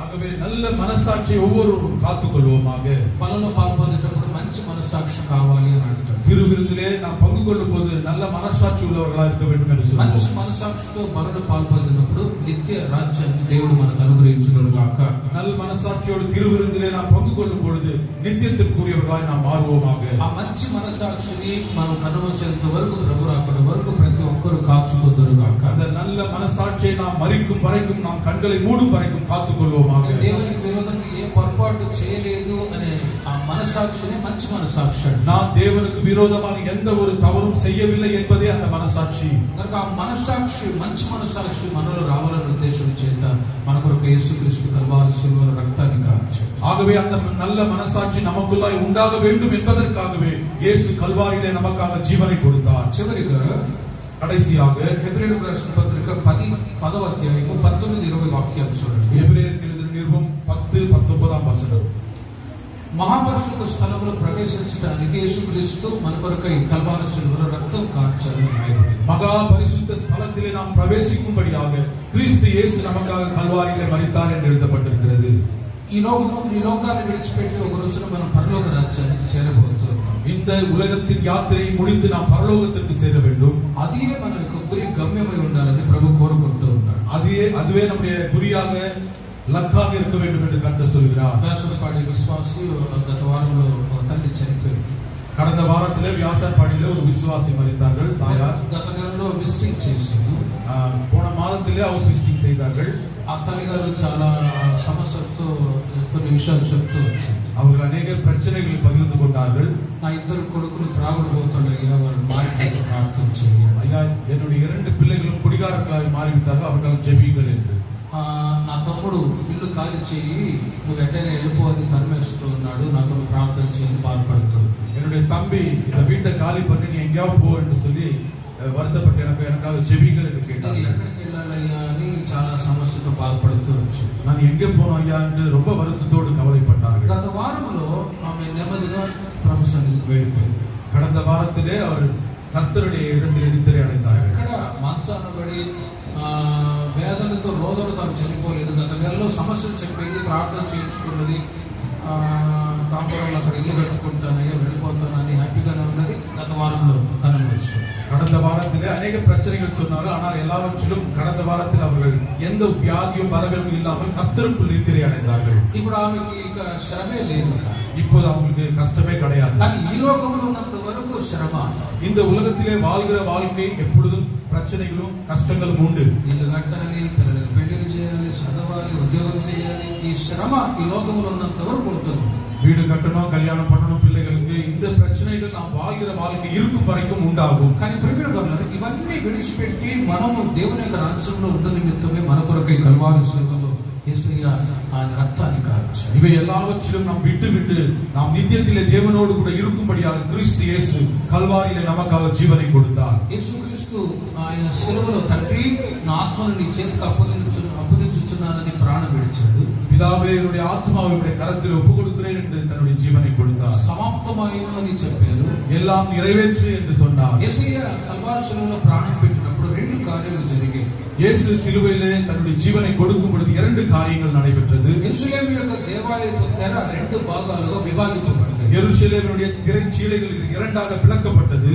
ஆகவே நல்ல மனசாட்சியை ஒவ்வொருவரும் காத்துக்கொள்வோமாக. పనులు పాల్పొందేటప్పుడు మంచి మనస్సాక్షి కావాలి అని అంటారు. திருவிருந்திலே நாம் பங்கு கொள்ளும் போது நல்ல மனசாட்சி உள்ளவர்களாக இருக்க வேண்டும் என்று சொல்லுவோம். మంచి మనస్సాక్షితో పనులు పాల్పొందినప్పుడు నిత్య రాజ్యాన్ని దేవుడు మనకు అనుగ్రహించునుగాక. நல்ல மனசாட்சியோடு திருவிருந்திலே நாம் பங்கு கொள்ளும் பொழுது நித்தியத்திற்குரியவர்களாய் நாம் மாறுவோமாக. ఆ మంచి మనస్సాక్షిని మనం కనుమూసేంత వరకు, ప్రభు రాకడ వరకు ప్రతి ఒక్కరూ కాచుకొందురుగాక. அந்த நல்ல மனசாட்சியை நாம் மறிக்கும் வரைக்கும், நாம் கண்களை மூடும் வரைக்கும் காத்துக்கொள்வோமாக. దేవునికి విరోధంగా ఏ పొరపాటు చేయలేదు అనే ఆ మనస్సాక్షిని మంచి మనస్సాక్షి. நாம் தேவனுக்கு விரோதமாக எந்த ஒரு தவறும் செய்யவில்லை என்பதே அந்த மனசாட்சி. కనుక ఆ మనస్సాక్షి, మంచి మనస్సాక్షి మనలో రావాలనే ఉద్దేశం చేత మన కొరకు యేసుక్రీస్తు కల్వారి శిలువలో రక్తాన్ని కార్చాడు. ஆகவே அந்த நல்ல மனசாட்சி நமக்குள்ளாய் உண்டாக வேண்டும் என்பதற்காகவே இயேசு கல்வாரியிலே நமக்காக ஜீவனை கொடுத்தார். చివరిగా கடைசியாக హెబ్రీయులకు రాసిన పత్రిక 10వ అధ్యాయము 19-20 వాక్యాలు చూడండి. எபிரேயருக்கு எழுதின நிருபம் 10:19 வசனம். మహాపరిశుద్ధ స్థలంలో ప్రవేశించడానికి యేసుక్రీస్తు మన కొరకై కల్వారి శిలువలో రక్తం కార్చారు రాయబడింది. மகா பரிசுத்த ஸ்தலத்திலே நாம் பிரவேசிக்கும்படியாக கிறிஸ்து இயேசு நமக்காக கல்வாரியிலே மரித்தார் என்று எழுதப்பட்டிருக்கிறது. ఈ లోకాన్ని విడిచిపెట్టి ఒక రోజున మనం పరలోక రాజ్యానికి చేరబోతున్నాం. இந்த உலகத்தின் யாத்திரையை முடித்து நாம் பரலோகத்திற்கு சேர வேண்டும். అదే మన యొక్క గురి, గమ్యమై ఉండాలని ప్రభు కోరుకుంటూ ఉన్నాడు. அதுவே நம்முடைய குறியாக லக்காக இருக்க வேண்டும் என்று கர்த்தர் சொல்கிறார். వ్యాసరపాడి విశ్వాసి గత వారంలో తల్లి చనిపోయింది. கடந்த வாரத்திலே வியாசர்பாடியில ஒரு விசுவாசி மரித்தார்கள். தாயார் గత నెలలో విజిటింగ్ చేసింది. போன மாதத்திலே ஹவுஸ் விசிட்டிங் செய்தார்கள். ఆ తల్లి గారు చాలా సమస్యలతో కొన్ని విషయాలు చెప్తూ వచ్చింది. அவர்கள் அநேக பிரச்சனைகளை பகிர்ந்து கொண்டார்கள். నా ఇద్దరు కొడుకులు త్రాగుడు పోతుండగా వారు మారి ప్రార్థన చేయాలి. ஐயா, என்னுடைய 2 பிள்ளைகளும் குடிகாரர்களாக மாறிவிட்டார்கள், அவர்கள் ஜெபியுங்கள் என்று. నా తమ్ముడు ఇల్లు ఖాళీ చేయి, నువ్వు వెంటనే వెళ్ళిపో అని తరిమేస్తూ ఉన్నాడు. నాకు ప్రార్థన చేయని బాధపడుతుంది. என்னுடைய தம்பி இந்த வீட்டை காலி பண்ணி நீ எங்கேயாவது போ என்று சொல்லி வருத்தப்பட்டு எனக்காக ஜெபியுங்கள் என்று கேட்டார். ఎక్కడికి వెళ్ళాలయ్యా అని చాలా సమస్యతో బాధపడుతూ వచ్చాడు. நான் எங்கே போனோம் ஐயா என்று ரொம்ப வருத்தத்தோடு கவலைப்பட்டார்கள். గత వారంలో ఆమె నెమ్మదిగా ప్రభు సన్నిధికి వెళ్ళిపోయింది. கடந்த வாரத்திலே அவர் கர்த்தருடைய இடத்தில் நித்திரை அடைந்தார்கள். ఇక్కడ మంచాన పడి వేదనతో రోదనతో తాను చనిపోలేదు. గత నెలలో సమస్యలు చెప్పింది, ప్రార్థన చేయించుకున్నది. తాంబూరంలో అక్కడ ఇల్లు కట్టుకుంటానయ్యా, వెళ్ళిపోతానని హ్యాపీగానే ఉన్నది. గత వారంలో కనుమొచ్చింది. கடந்த வாரத்திலே அநேக பிரச்சனைகள் சொன்னார்கள். ஆனால் எல்லாவற்றிலும் கடந்த வாரத்தில் அவர்கள் எந்த வியாதியும் வரவும் இல்லாமல் கர்த்தருக்குள் நித்திரை அடைந்தார்கள். ఇప్పుడు ఆమెకి ఇక శ్రమే లేదు. இப்போது அவங்களுக்கு கஷ்டமே கிடையாது. కానీ ఈ లోకంలో ఉన్నంత వరకు శ్రమ. இந்த உலகத்திலே வாழ்கிற வாழ்க்கை எப்பொழுதும் பிரச்சனைகளும் கஷ்டங்களும் உண்டு. ఇల్లు కట్టాలి, పిల్లలకు పెళ్లిళ్ళు చేయాలి, చదవాలి, ఉద్యోగం చేయాలి. ఈ శ్రమ ఈ లోకంలో ఉన్నంత వరకు ఉంటుంది. வீடு கட்டணும், கல்யாணம் பண்ணணும், பிள்ளைகளுக்கு இந்த பிரச்சனைகள் நாம் வாழ்கிற வாழ்க்கை இருக்கும் வரைக்கும் உண்டாகும். కానీ ప్రియమైన ఇవన్నీ విడిచిపెట్టి మనము దేవుని యొక్క రాజ్యంలో ఉండ నిమిత్తమే మన కొరకై కల్వారి శిలువలో యేసయ్య ఆయన రక్తాన్ని కార్చాడు. இவை எல்லாவற்றிலும் நாம் விட்டு நாம் நித்தியத்திலே தேவனோடு கூட இருக்கும்படியாக கிறிஸ்து இயேசு கல்வாரியிலே நமக்காக ஜீவனை கொடுத்தார். యేసుక్రీస్తు ఆయన శిలువలో తండ్రి నా ఆత్మను నీ చేతికి అప్పగించుచున్నానని ప్రాణం విడిచాడు. பிதாவே என்னுடைய ஆத்மாவை உம்முடைய கரத்தில் ஒப்புக் கொடுக்கிறேன் என்று தன்னுடைய ஜீவனை கொடுத்தார். సమాప్తమయ్యను అని చెప్పారు. எல்லாம் நிறைவேற்று என்று சொன்னார். యేసయ్య కల్వారి శిలువలో ప్రాణం పెట్టినప్పుడు 2 కార్యాలు జరిగాయి. இயேசு சிலுவையிலே தன்னுடைய ஜீவனை கொடுக்கும் பொழுது 2 காரியங்கள் நடைபெற்றது. యెరూషలేము యొక్క దేవాలయపు తెర 2 భాగాలుగా విభజింపబడింది. యెరూషలేముடைய திரைச்சீலைகள் 2ஆக பிளக்கப்பட்டது.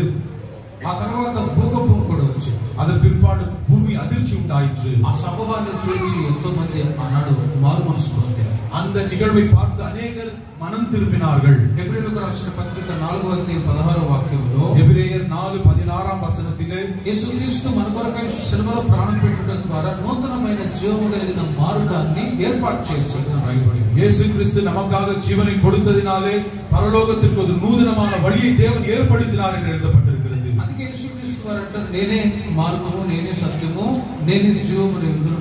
ఆ తర్వాత భూకంపం కూడా వచ్చింది. அதன் பிற்பாடு பூமி அதிர்ச்சி உண்டாயிற்று. ఆ సంభవాన్ని చూసి ఎంతో మంది ఆనాడు మారు మనసు పొందారు. அந்த நிகழ்வை பார்த்து அநேகர் மனம் திரும்பினார்கள். హెబ్రీయులకు రాసిన పత్రిక 4:16 எபிரேயர் 4:16 యేసుక్రీస్తు మన కొరకై శిలువలో ప్రాణం పెట్టడం ద్వారా నూతనమైన జీవము కలిగిన మార్గాన్ని ఏర్పాటు చేశాడని రాయబడింది. இயேசு கிறிஸ்து நமக்காக ஜீவனை கொடுத்ததினாலே பரலோகத்திற்கு ஒரு நூதனமான வழியை தேவன் ஏற்படுத்தினார் என்று எழுதப்பட்டிருக்கிறது. అందుకే యేసుక్రీస్తు వారు అంటారు, నేనే మార్గము, నేనే సత్యము, నేనే జీవము,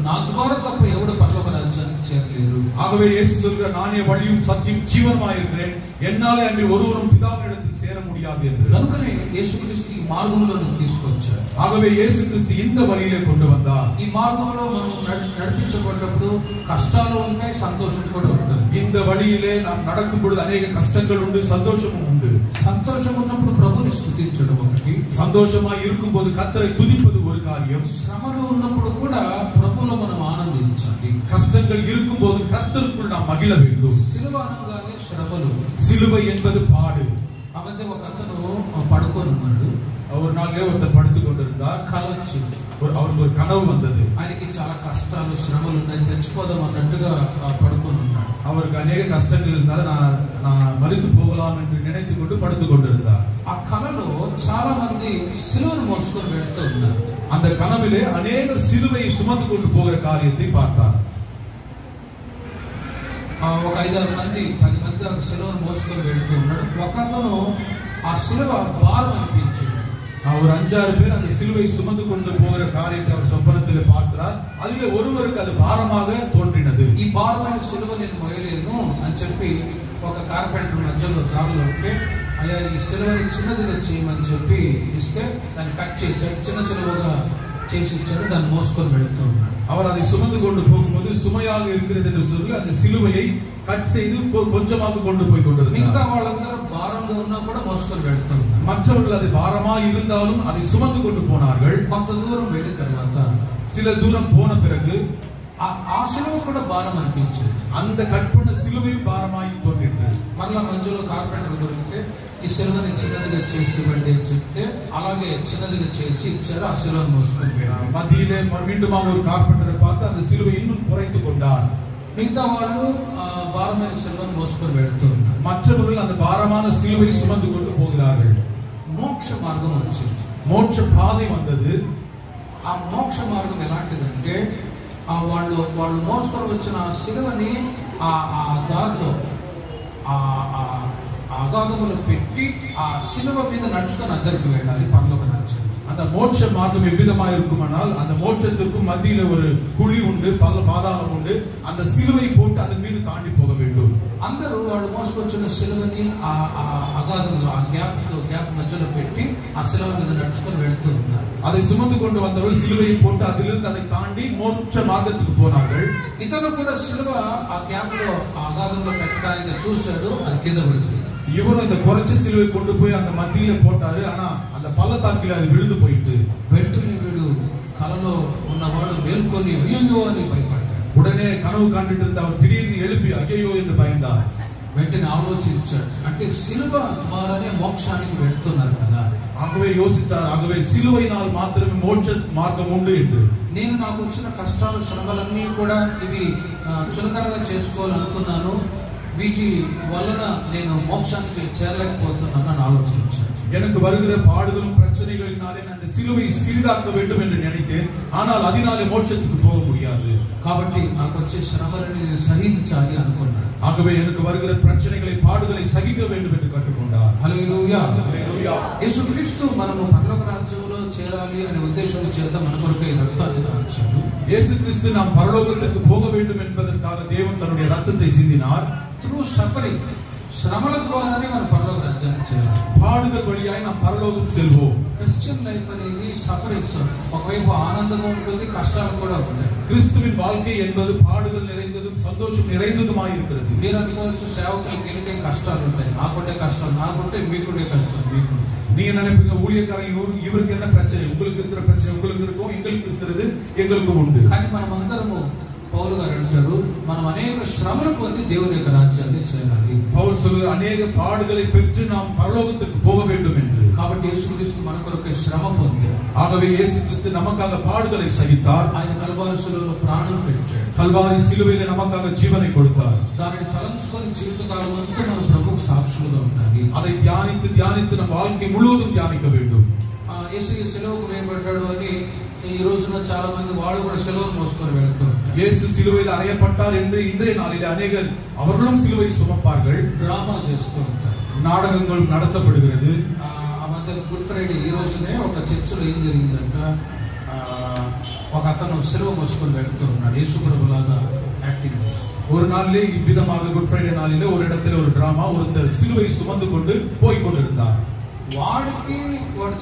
నా ద్వారా తప్ప ఎవడు పరలోక రాజ్యానికి చేరలేరు. ஆகவே இயேசு சொல்கிறார், நானே வழியும் சத்தியம் ஜீவனுமாய் இருக்கிறேன், என்னாலே அன்றி ஒருவரும் பிதாவினிடத்தில் சேர முடியாது என்று. కనుకనే యేసుక్రీస్తు ఈ మార్గంలో తీసుకొచ్చారు. ஆகவே இயேசு கிறிஸ்து இந்த வழியிலே கொண்டு வந்தார். ఈ మార్గంలో మనం నడిపించబడినప్పుడు కష్టాలు ఉంటాయి, సంతోషం కూడా ఉంటుంది. இந்த வழியிலே நாம் நடக்கும் பொழுது அநேக கஷ்டங்கள் உண்டு, சந்தோஷமும் உண்டு. సంతోషం ఉన్నప్పుడు ప్రభుని స్తుతించడం ఒకటి, சந்தோஷமாய் இருக்கும்போது கர்த்தரை துதிப்பது ஒரு காரியம். శ్రమలో ఉన్నప్పుడు కూడా ప్రభువులో మనం ఆనందించాలి. கஷ்டங்கள் இருக்கும்போது கர்த்தருக்குள் நாம் மகிழ வேண்டும். సిలువ అనగానే శ్రమలు. சிலுவை என்பது பாடு. ఆ మధ్య ఒక అతను పడుకొని ఉన్నాడు. ஒரு நாளிலே ஒருத்தர் படுத்துக் கொண்டிருந்தார். కల వచ్చింది. அவருக்கு ஒரு கனவு வந்தது. ఆయనకి చాలా కష్టాలు, శ్రమలు ఉన్నాయి, చచ్చిపోదాం అన్నట్టుగా పడుకొని ఉన్నాడు. அவருக்கு அநேக கஷ்டங்கள் இருந்தாலும் நான் மரித்து போகலாம் என்று நினைத்துக் கொண்டு படுத்துக் கொண்டிருந்தார். ఆ కలలో చాలా మంది సిలువను మోసుకొని వెళ్తూ ఉన్నారు. அந்த கனவிலே அநேகர் சிலுவையை சுமந்து கொண்டு போகிற காரியத்தை பார்த்தார். ఒక 5-6 మంది 10 మంది ఆ సిలువను మోసుకొని వెళ్తూ ఉన్నాడు. ఒక అతను ఆ సిలువ భారం అనిపించింది. ஒரு 5-6 பேர் அந்த சிலுவை சுமந்து கொண்டு போகிற காரியத்தை அவர் சொப்பனத்திலே பார்க்கிறார். அதிலே ஒருவருக்கு அது பாரமாக தோன்றினது. ఈ భారమైన సిలువ నేను మోయలేను అని చెప్పి ఒక కార్పెంటర్ మధ్యలో దారిలో ఉంటే, అయ్యా ఈ సిలువని చిన్నదిగా చేయమని చెప్పి ఇస్తే దాన్ని కట్ చేసి చిన్న సిలువగా చేసి ఇచ్చాడు. దాన్ని మోసుకొని వెళ్తూ ఉన్నాడు. அவர் அதை சுமந்து கொண்டு போகும்போது சுமையாக இருக்கிறது என்று சொல்லி அந்த சிலுவையை கட் செய்து கொஞ்சமாக கொண்டு போய் கொண்டிருந்தார். మిగతా వాళ్ళందరూ భారంగా ఉన్నా కూడా మోసుకొని వెళ్తూ ఉన్నారు. மற்றவர்கள் அது பாரமாக இருந்தாலும் அதை சுமந்து கொண்டு போனார்கள். కొంత దూరం వెళ్ళిన తర్వాత சில தூரம் போன பிறகு ఆ సిలువ కూడా భారం అనిపించింది. அந்த கற்பனை சிலுவையும் பாரமாய் தோன்றிற்று. మరలా మధ్యలో కార్పెంటర్ దొరికితే ఈ సిలువని చిన్నదిగా చేసి ఇవ్వండి అని చెప్తే అలాగే చిన్నదిగా చేసి ఇచ్చారు. ఆ సిలువను మోసుకొని పోయారు. மத்தியிலே மீண்டுமாக ஒரு கார்பெண்டரை பார்த்து அந்த சிலுவை இன்னும் குறைத்து கொண்டார். మిగతా వాళ్ళు భారమైన సిలువను మోసుకొని వెళ్తూ ఉన్నారు. மற்றவர்கள் அந்த பாரமான சிலுவை சுமந்து கொண்டு போகிறார்கள். మోక్ష మార్గం వచ్చింది, మోక్ష పాதை வந்தது. ఆ మోక్ష మార్గం ఎలాంటిదంటే వాళ్ళు మోసుకొని వచ్చిన సిలువని ఆ దారిలో అగాధములు పెట్టి ఆ సిలువ మీద నడుచుకొని అందరికి వెళ్ళాలి పరలోక రాజ్యం. அந்த மோட்ச மார்க்கம் எவ்விதமா இருக்குமானால் அந்த மோட்சத்திற்கும் மத்தியில ஒரு குழி உண்டு, பாதாளம் உண்டு. அந்த சிலுவை போட்டு அதன் மீது தாண்டி போக வேண்டும். అందరూ వాళ్ళు మోసుకొచ్చిన సిలువని ఆ అగాధంలో ఆ గ్యాప్ మధ్యలో పెట్టి ఆ సిలువ మీద నడుచుకొని వెళ్తూ ఉన్నారు. அதை சுமந்து கொண்டு வந்தவர்கள் சிலுவையை போட்டு அதிலிருந்து அதை தாண்டி மோட்ச மார்க்கத்துக்கு போனார்கள். ఇతను కూడా సిలువ ఆ గ్యాప్ లో ఆ అగాధంలో పెట్టడానికి చూశాడు, అది కింద పడిపోయింది. இவரும் இந்த குறைச்ச சிலுவை கொண்டு போய் அந்த மத்தியில போட்டாரு. ஆனா அந்த பள்ளத்தாக்கில அது விழுந்து போயிட்டு వెంటనే వీడు కలలో ఉన్నవాడు మేల్కొని అయ్యో అని భయపడ్డాడు. உடனே கனவு காண்டுட்டு இருந்த அவர் திடீர்னு எழுப்பி ஐயோ என்று பயந்தார். వెంటనే ఆలోచించాడు, అంటే సిలువ ద్వారానే మోక్షానికి వెళ్తున్నారు కదా. ஆகவே யோசித்தார், ஆகவே சிலுவையினால் மாத்திரமே மோட்ச மார்க்கம் உண்டு என்று. నేను నాకు వచ్చిన కష్టాలు శ్రమలన్నీ కూడా ఇవి చులకనగా చేసుకోవాలనుకున్నాను, వీటి వలన నేను మోక్షానికి చేరలేకపోతున్నాను అని ఆలోచించాను. எனக்கு வருகிற பாடுகளும் பிரச்சனைகளினாலே நான் இந்த சிலுவை சிறிதாக்க வேண்டும் என்று நினைத்தேன். ஆனால் அதனாலே மோட்சத்துக்கு போக முடியாது. కాబట్టి నాకు వచ్చే శ్రమలని నేను సహించాలి అనుకున్నాను. ஆகவே எனக்கு வருகிற பிரச்சனைகளை பாடுகளை சகிக்க வேண்டும் என்று கற்றுக்கொண்டார். హల్లెలూయా. హల్లెలూయా. యేసుక్రీస్తు మనము పరలోక రాజ్యంలో చేరాలి అనే ఉద్దేశం చేత మన కొరకు ఈ రక్తాన్ని కార్చాడు. இயேசு கிறிஸ்து நாம் பரலோகத்திற்கு போக வேண்டும் என்பதற்காக தேவன் தன்னுடைய ரத்தத்தை சிந்தினார். త్రూ సఫరింగ్, శ్రమల ద్వారానే మనం పరలోక రాజ్యానికి చేరాలి. பாடுகள் வழியாய் நாம் பரலோகம் செல்வோம். క్రిస్టియన్ లైఫ్ అనేది సఫరింగ్స్, ఒకవైపు ఆనందంగా ఉంటుంది, కష్టాలు కూడా ఉంటాయి. கிறிஸ்துவின் வாழ்க்கை என்பது பாடுகள் நிறைந்ததும் சந்தோஷம் நிறைந்ததுமாய் இருக்கிறது. మీరు అనుకోవచ్చు సేవకులకు ఎన్నికే కష్టాలు ఉంటాయి, నాకుంటే కష్టాలు నాకుంటే మీకుండే కష్టాలు మీకుంటాయి. நீங்க நினைப்பீங்க ஊழியக்காரன் இவருக்கு என்ன பிரச்சனை, உங்களுக்கு இருக்கிற பிரச்சனை உங்களுக்கு இருக்கும், எங்களுக்கு இருக்கிறது எங்களுக்கும் உண்டு. కానీ మనం అందరము పౌలు గారు అంటారు, మనం అనేక శ్రమలు పొంది దేవుని యొక్క రాజ్యాన్ని చేరాలి. பவுல் சொல்லுகிற అనేక பாடுகளை பெற்று நாம் பரலோகத்துக்கு போக வேண்டும் என்று. కాబట్టి యేసుక్రీస్తు మన కొరకు శ్రమ పొందారు. ஆகவே இயேசு கிறிஸ்து நமக்காக பாடுகளை சகித்தார். ఆయన కల్వారి శిలువలో ప్రాణం పెట్టాడు. கல்வாரி சிலுவையிலே நமக்காக ஜீவனை கொடுத்தார். దానిని తలంచుకొని జీవితకాలం అంతా మనం ప్రభువుకు సాక్షులుగా ఉండాలి. அதை தியானித்து தியானித்து நம் வாழ்க்கை முழுவதும் தியானிக்க வேண்டும். యేసు సిలువకు వేయబడ్డాడు అని ఈ రోజున చాలా మంది వాళ్ళు కూడా సిలువను మోసుకొని వెళ్తూ ఉంటారు. இயேசு சிலுவையில் அறையப்பட்டார் என்று இன்றைய நாளில் அநேகர் அவர்களும் சிலுவை சுமப்பார்கள். డ్రామా చేస్తూ ఉంటారు, நாடகங்கள் நடத்தப்படுகிறது. ఆ మధ్య గుడ్ ఫ్రైడే ఈ రోజునే ఒక చర్చిలో ఏం జరిగిందంట, ఒక అతను సిలువ మోసుకొని వెళ్తూ ఉన్నాడు, యేసు ప్రభులాగా యాక్టింగ్ చేస్తూ. ஒரு நாளிலே இவ்விதமாக குட் ஃப்ரைடே நாளிலே ஒரு இடத்துல ஒரு டிராமா, ஒருத்தர் சிலுவை சுமந்து கொண்டு போய் கொண்டிருந்தார். వాడు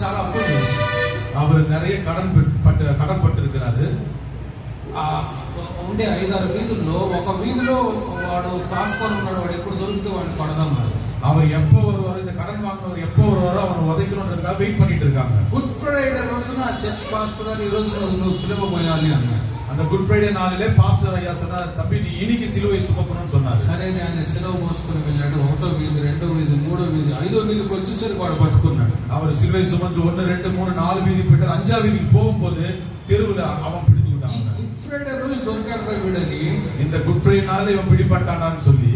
చాలా అప్పులు చేశాడు. அவர் நிறைய கடன் பட்டிருக்கிறாரு. ఉండే 5-6 వీధుల్లో ఒక వీధిలో వాడు కాసుకొని ఉన్నాడు. వాడు ఎప్పుడు దొరికితే వాడిని పడదామన్నారు. அவர் எப்போ வருவார், இந்த கடன் வாங்கினவர் எப்போ வருவாரோ அவரை உதைக்கணும்ன்றதுக்காக வெயிட் பண்ணிட்டு இருக்காங்க. గుడ్ ఫ్రైడే రోజున చర్చ్ పాస్టర్ గారు ఈ రోజు నువ్వు సిలువ మోయాలి అన్నాడు. அந்த குட் ஃப்ரைடே நாளிலே பாஸ்டர் ஐயா சொன்னார், தம்பி நீ இன்னைக்கு சிலுவை சுமக்கணும்னு சொன்னார். సరే ఆయన సిలువ మోసుకొని వెళ్ళాడు. 1వ వీధి, 2వ వీధి, 3వ వీధి, 5వ వీధికి వచ్చేసరికి వాడు పట్టుకున్నాడు. அவர் சிலுவை சுமந்து 1, 2, 3, 4 வீதி போயிட்டார். 5ஆம் வீதிக்கு போகும்போது தெருவில் அவன் பிடித்துக்கிட்டான். గుడ్ ఫ్రైడే రోజు దొరికాడు వీడని, இந்த குட் ஃப்ரைடே நாள்ல இவன் பிடிபட்டானான்னு சொல்லி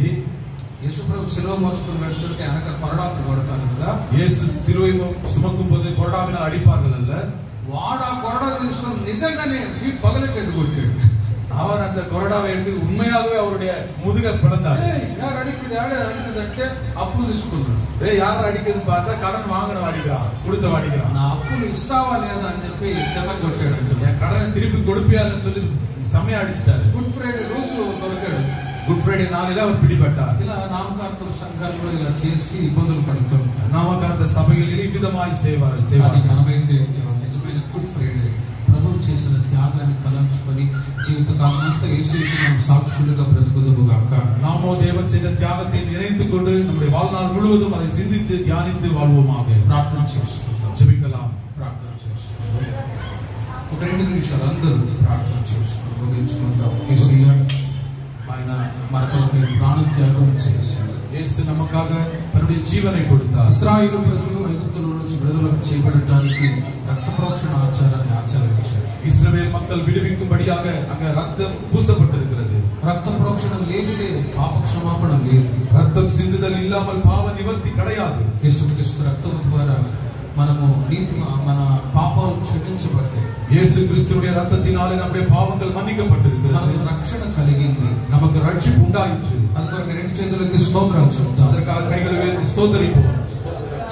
యేసు ప్రభు సిలువ మోసుకొని వెళ్తుంటే వెనక కొరడాతో కొడతారు కదా. இயேசு சிலுவை சுமக்கும் போது கொரடாவினால் அடிப்பார்கள் அல்ல. వాడు ఆ కొరడా తీసుకొని నిజంగానే పగలెట్టెట్టు కొట్టాడు. அவர் அந்த கொரடாவை எடுத்து உண்மையாகவே அவருடைய முதுக பிளந்தார். யார் அடிக்குது అప్పులు తీసుకున్నాడు. யார் அடிக்குதுன்னு பார்த்தா கடன் வாங்கினவன் அடிக்கிறான், கொடுத்தவன் அடிக்கிறான். నా అప్పులు ఇస్తావా లేదా అని చెప్పి చెల్ల కొట్టాడు. என் கடனை திருப்பி கொடுப்பியான்னு சொல்லி சமயம் அடிச்சிட்டாரு. గుడ్ ఫ్రైడే రోజు దొరికాడు. குட் ஃப்ரைடே நாளில அவர் பிடிபட்டார். ఇలా నామకార్థ సంఘాల్లో ఇలా చేసి ఇబ్బందులు పడుతూ ఉంటారు. நாமகார்த்த சபைகளில் இவ்விதமாய் செய்வார். మనమైతే నిజమైన గుడ్ ఫ్రైడే ప్రభువు చేసిన త్యాగాన్ని తలంచుకొని జీవితకాలం అంతా యేసుకి మనం సాక్షులుగా బ్రతుకుదుముగాక. நாமோ தேவன் செய்த தியாகத்தை நினைத்துக் கொண்டு நம்முடைய வாழ்நாள் முழுவதும் அதை சிந்தித்து தியானித்து வாழ்வோமாக. ప్రార్థన చేసుకుందాం, ஜெபிக்கலாம். ప్రార్థన చేసుకుందాం. ఒక 2 నిమిషాలు అందరూ ప్రార్థన చేసుకుని ముగించుకుందాం. యేసయ్య ఆయన మన కొరకు ప్రాణ త్యాగం చేశాడు. இயேசு நமக்காக தன்னுடைய ஜீவனை கொடுத்தார். ఇశ్రాయేలు ప్రజలు ఐగుప్తులో నుంచి విడుదల చేయబడటానికి రక్త ప్రోక్షణ ఆచారాన్ని ఆచరించారు. இஸ்ரவேல் மக்கள் விடுவிக்கும்படியாக அங்க ரத்தம் பூசப்பட்டிருக்கிறது. రక్త ప్రోక్షణ లేనిదే పాప క్షమాపణ లేదు. ரத்தம் சிந்துதல் இல்லாமல் பாவ நிவர்த்தி கிடையாது. యేసుక్రీస్తు రక్తం ద్వారా మనము మన పాపాలు క్షమించబడ్డాయి. இயேசு கிறிஸ்துவின் ரத்தத்தினாலே நம்முடைய பாவங்கள் மன்னிக்கப்பட்டிருக்கிறது. మనకు రక్షణ కలిగింది. நமக்கு ரட்சிப்பு உண்டாயிற்று. అందుకొరకు రెండు చేతులెత్తి స్తోత్రం చెప్తాం. அதற்காக கைகளை உயர்த்தி ஸ்தோத்திரிப்போம்.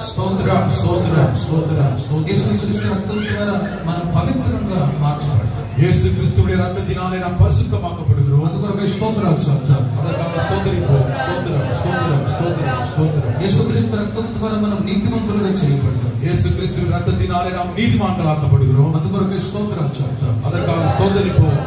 స్తోత్రం స్తోత్రం స్తోత్రం. యేసుక్రీస్తు రక్తం ద్వారా మనం పవిత్రంగా మార్చబడ్డాం. இயேசு கிறிஸ்துவின் ரத்தத்தினாலே நாம் பரிசுத்தமாக்கப்படுகிறோம். అందుకొరకు స్తోత్రాలు చెప్తాం. அதற்காக ஸ்தோத்திரிப்போம். ஸ்தோத்திரம் ஸ்தோத்திரம் ஸ்தோத்திரம் ஸ்தோத்திரம். యేసుక్రీస్తు రక్తం ద్వారా మనం నీతిమంతులుగా చేయబడ్డాం. இயேசு கிறிஸ்துவின் ரத்தத்தினாலே நாம் நீதிமான்களாக்கப்படுகிறோம். అందుకొరకు స్తోత్రాలు చెప్తాం. அதற்காக ஸ்தோத்திரிப்போம்.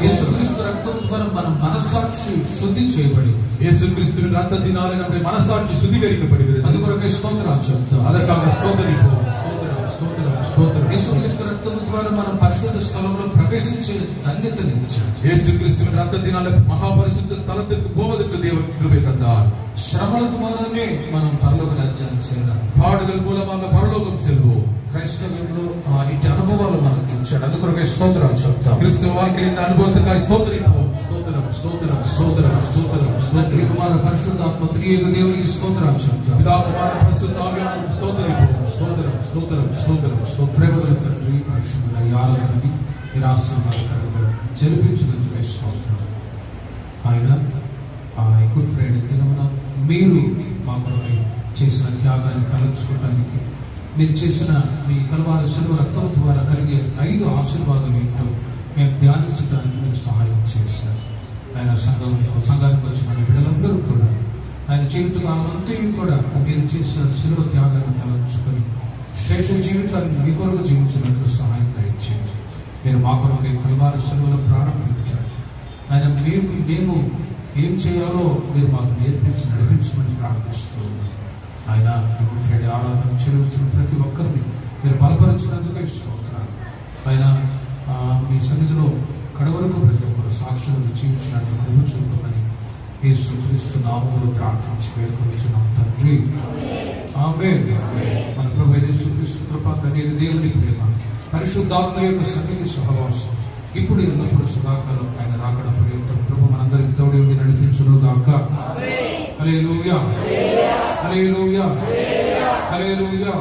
యేసుక్రీస్తు రక్తం ద్వారా మన మనస్సాక్షి శుద్ధి చేయబడి இயேசு கிறிஸ்துவின் ரத்தத்தினாலே நம்முடைய மனசாட்சி சுத்திகரிக்கப்படுகிறது. అందుకొరకు స్తోత్రాలు చెప్తాం. அதற்காக ஸ்தோத்திரிப்போம். ஸ்தோத்திரம் ஸ்தோத்திரம் ஸ்தோத்திரம். యేసుక్రీస్తు రక్తం ద్వారా మనం పరిశుద్ధ స్థలంలో ప్రవేశించే ధన్యతను ఇచ్చాడు. இயேசு கிறிஸ்துவின் ரத்தத்தினாலே மகா பரிசுத்த ஸ்தலத்திற்கு போவதற்கு தேவன் கிருபை தந்தார். శ్రమల ద్వారానే మనం పరలోక రాజ్యానికి చేరాలి. பாடுகள் மூலமாக பரலோகம் செல்வோம். క్రైస్తవ్యంలో ఇటు అనుభవాలు మనకు ఇచ్చాడు. అందుకొరకు స్తోత్రాలు చెప్తాం. கிறிஸ்துவ வாழ்க்கையில் இந்த அனுபவத்துக்காக ஸ்தோத்திரிப்போம். ஸ்தோத்திரம் ஸ்தோத்திரம் ஸ்தோத்திரம் ஸ்தோத்திரம். తండ్రి కుమార పరిశుద్ధాత్మ త్రియేక దేవునికి స్తోత్రాలు చెప్తాం. பிதா குமாரன் பரிசுத்த ஆவியானவருக்கு ஸ்தோத்திரிப்போம். ஸ்தோத்திரம் ஸ்தோத்திரம் ஸ்தோத்திரம் ஸ்தோத்திரம். ప్రేమగల తండ్రి పరిశుద్ధుల ఈ ఆరాధనని మీరు ఆశీర్వాదకరంగా జరిపించినందుకు స్తోత్రం. ఆయన ఈ గుడ్ ఫ్రైడే దినమున మీరు మా కొరకై చేసిన త్యాగాన్ని తలంచుకోవడానికి మీరు చేసిన మీ కల్వారి శిలువ రక్తం ద్వారా కలిగే 5 ఆశీర్వాదాలు ఏంటో మేము ధ్యానించడానికి మీరు సహాయం చేశారు. ఆయన సంఘానికి వచ్చిన బిడ్డలందరూ కూడా ఆయన జీవితకాలం అంతయు కూడా మీరు చేసిన శిలువ త్యాగాన్ని తలంచుకొని శేష జీవితాన్ని మీ కొరకు జీవించినందుకు సహాయం దయచేయండి. మీరు మా కొరకు కల్వారి శిలువలో ప్రాణం పెట్టారు. ఆయన మేము ఏం చేయాలో మీరు మాకు నేర్పించి నడిపించమని ప్రార్థిస్తూ ఉన్నాం. ఆయన ఫ్రైడే ఆరాధన చేరువచ్చిన ప్రతి ఒక్కరిని మీరు బలపరిచినందుకు స్తోత్రాలు. ఆయన మీ సన్నిధిలో కడవరకు ప్రతి ఒక్కరు సాక్షులను జీవించినట్టు కృప చూపమని యేసుక్రీస్తు నామములో ప్రార్థించి వేడుకొనిచున్నాం తండ్రి. ఆమేన్. మన ప్రభువైన యేసుక్రీస్తు కృప, తండ్రి దేవుని ప్రేమ, పరిశుద్ధాత్మ యొక్క సన్నిధి సహవాసం ఇప్పుడు ఎల్లప్పుడు సదాకాలం ఆయన రాకడ పర్యంతం ప్రభు మనందరికి తోడి ఉండి నడిపించును గాక. హల్లెలూయా హల్లెలూయా హల్లెలూయా.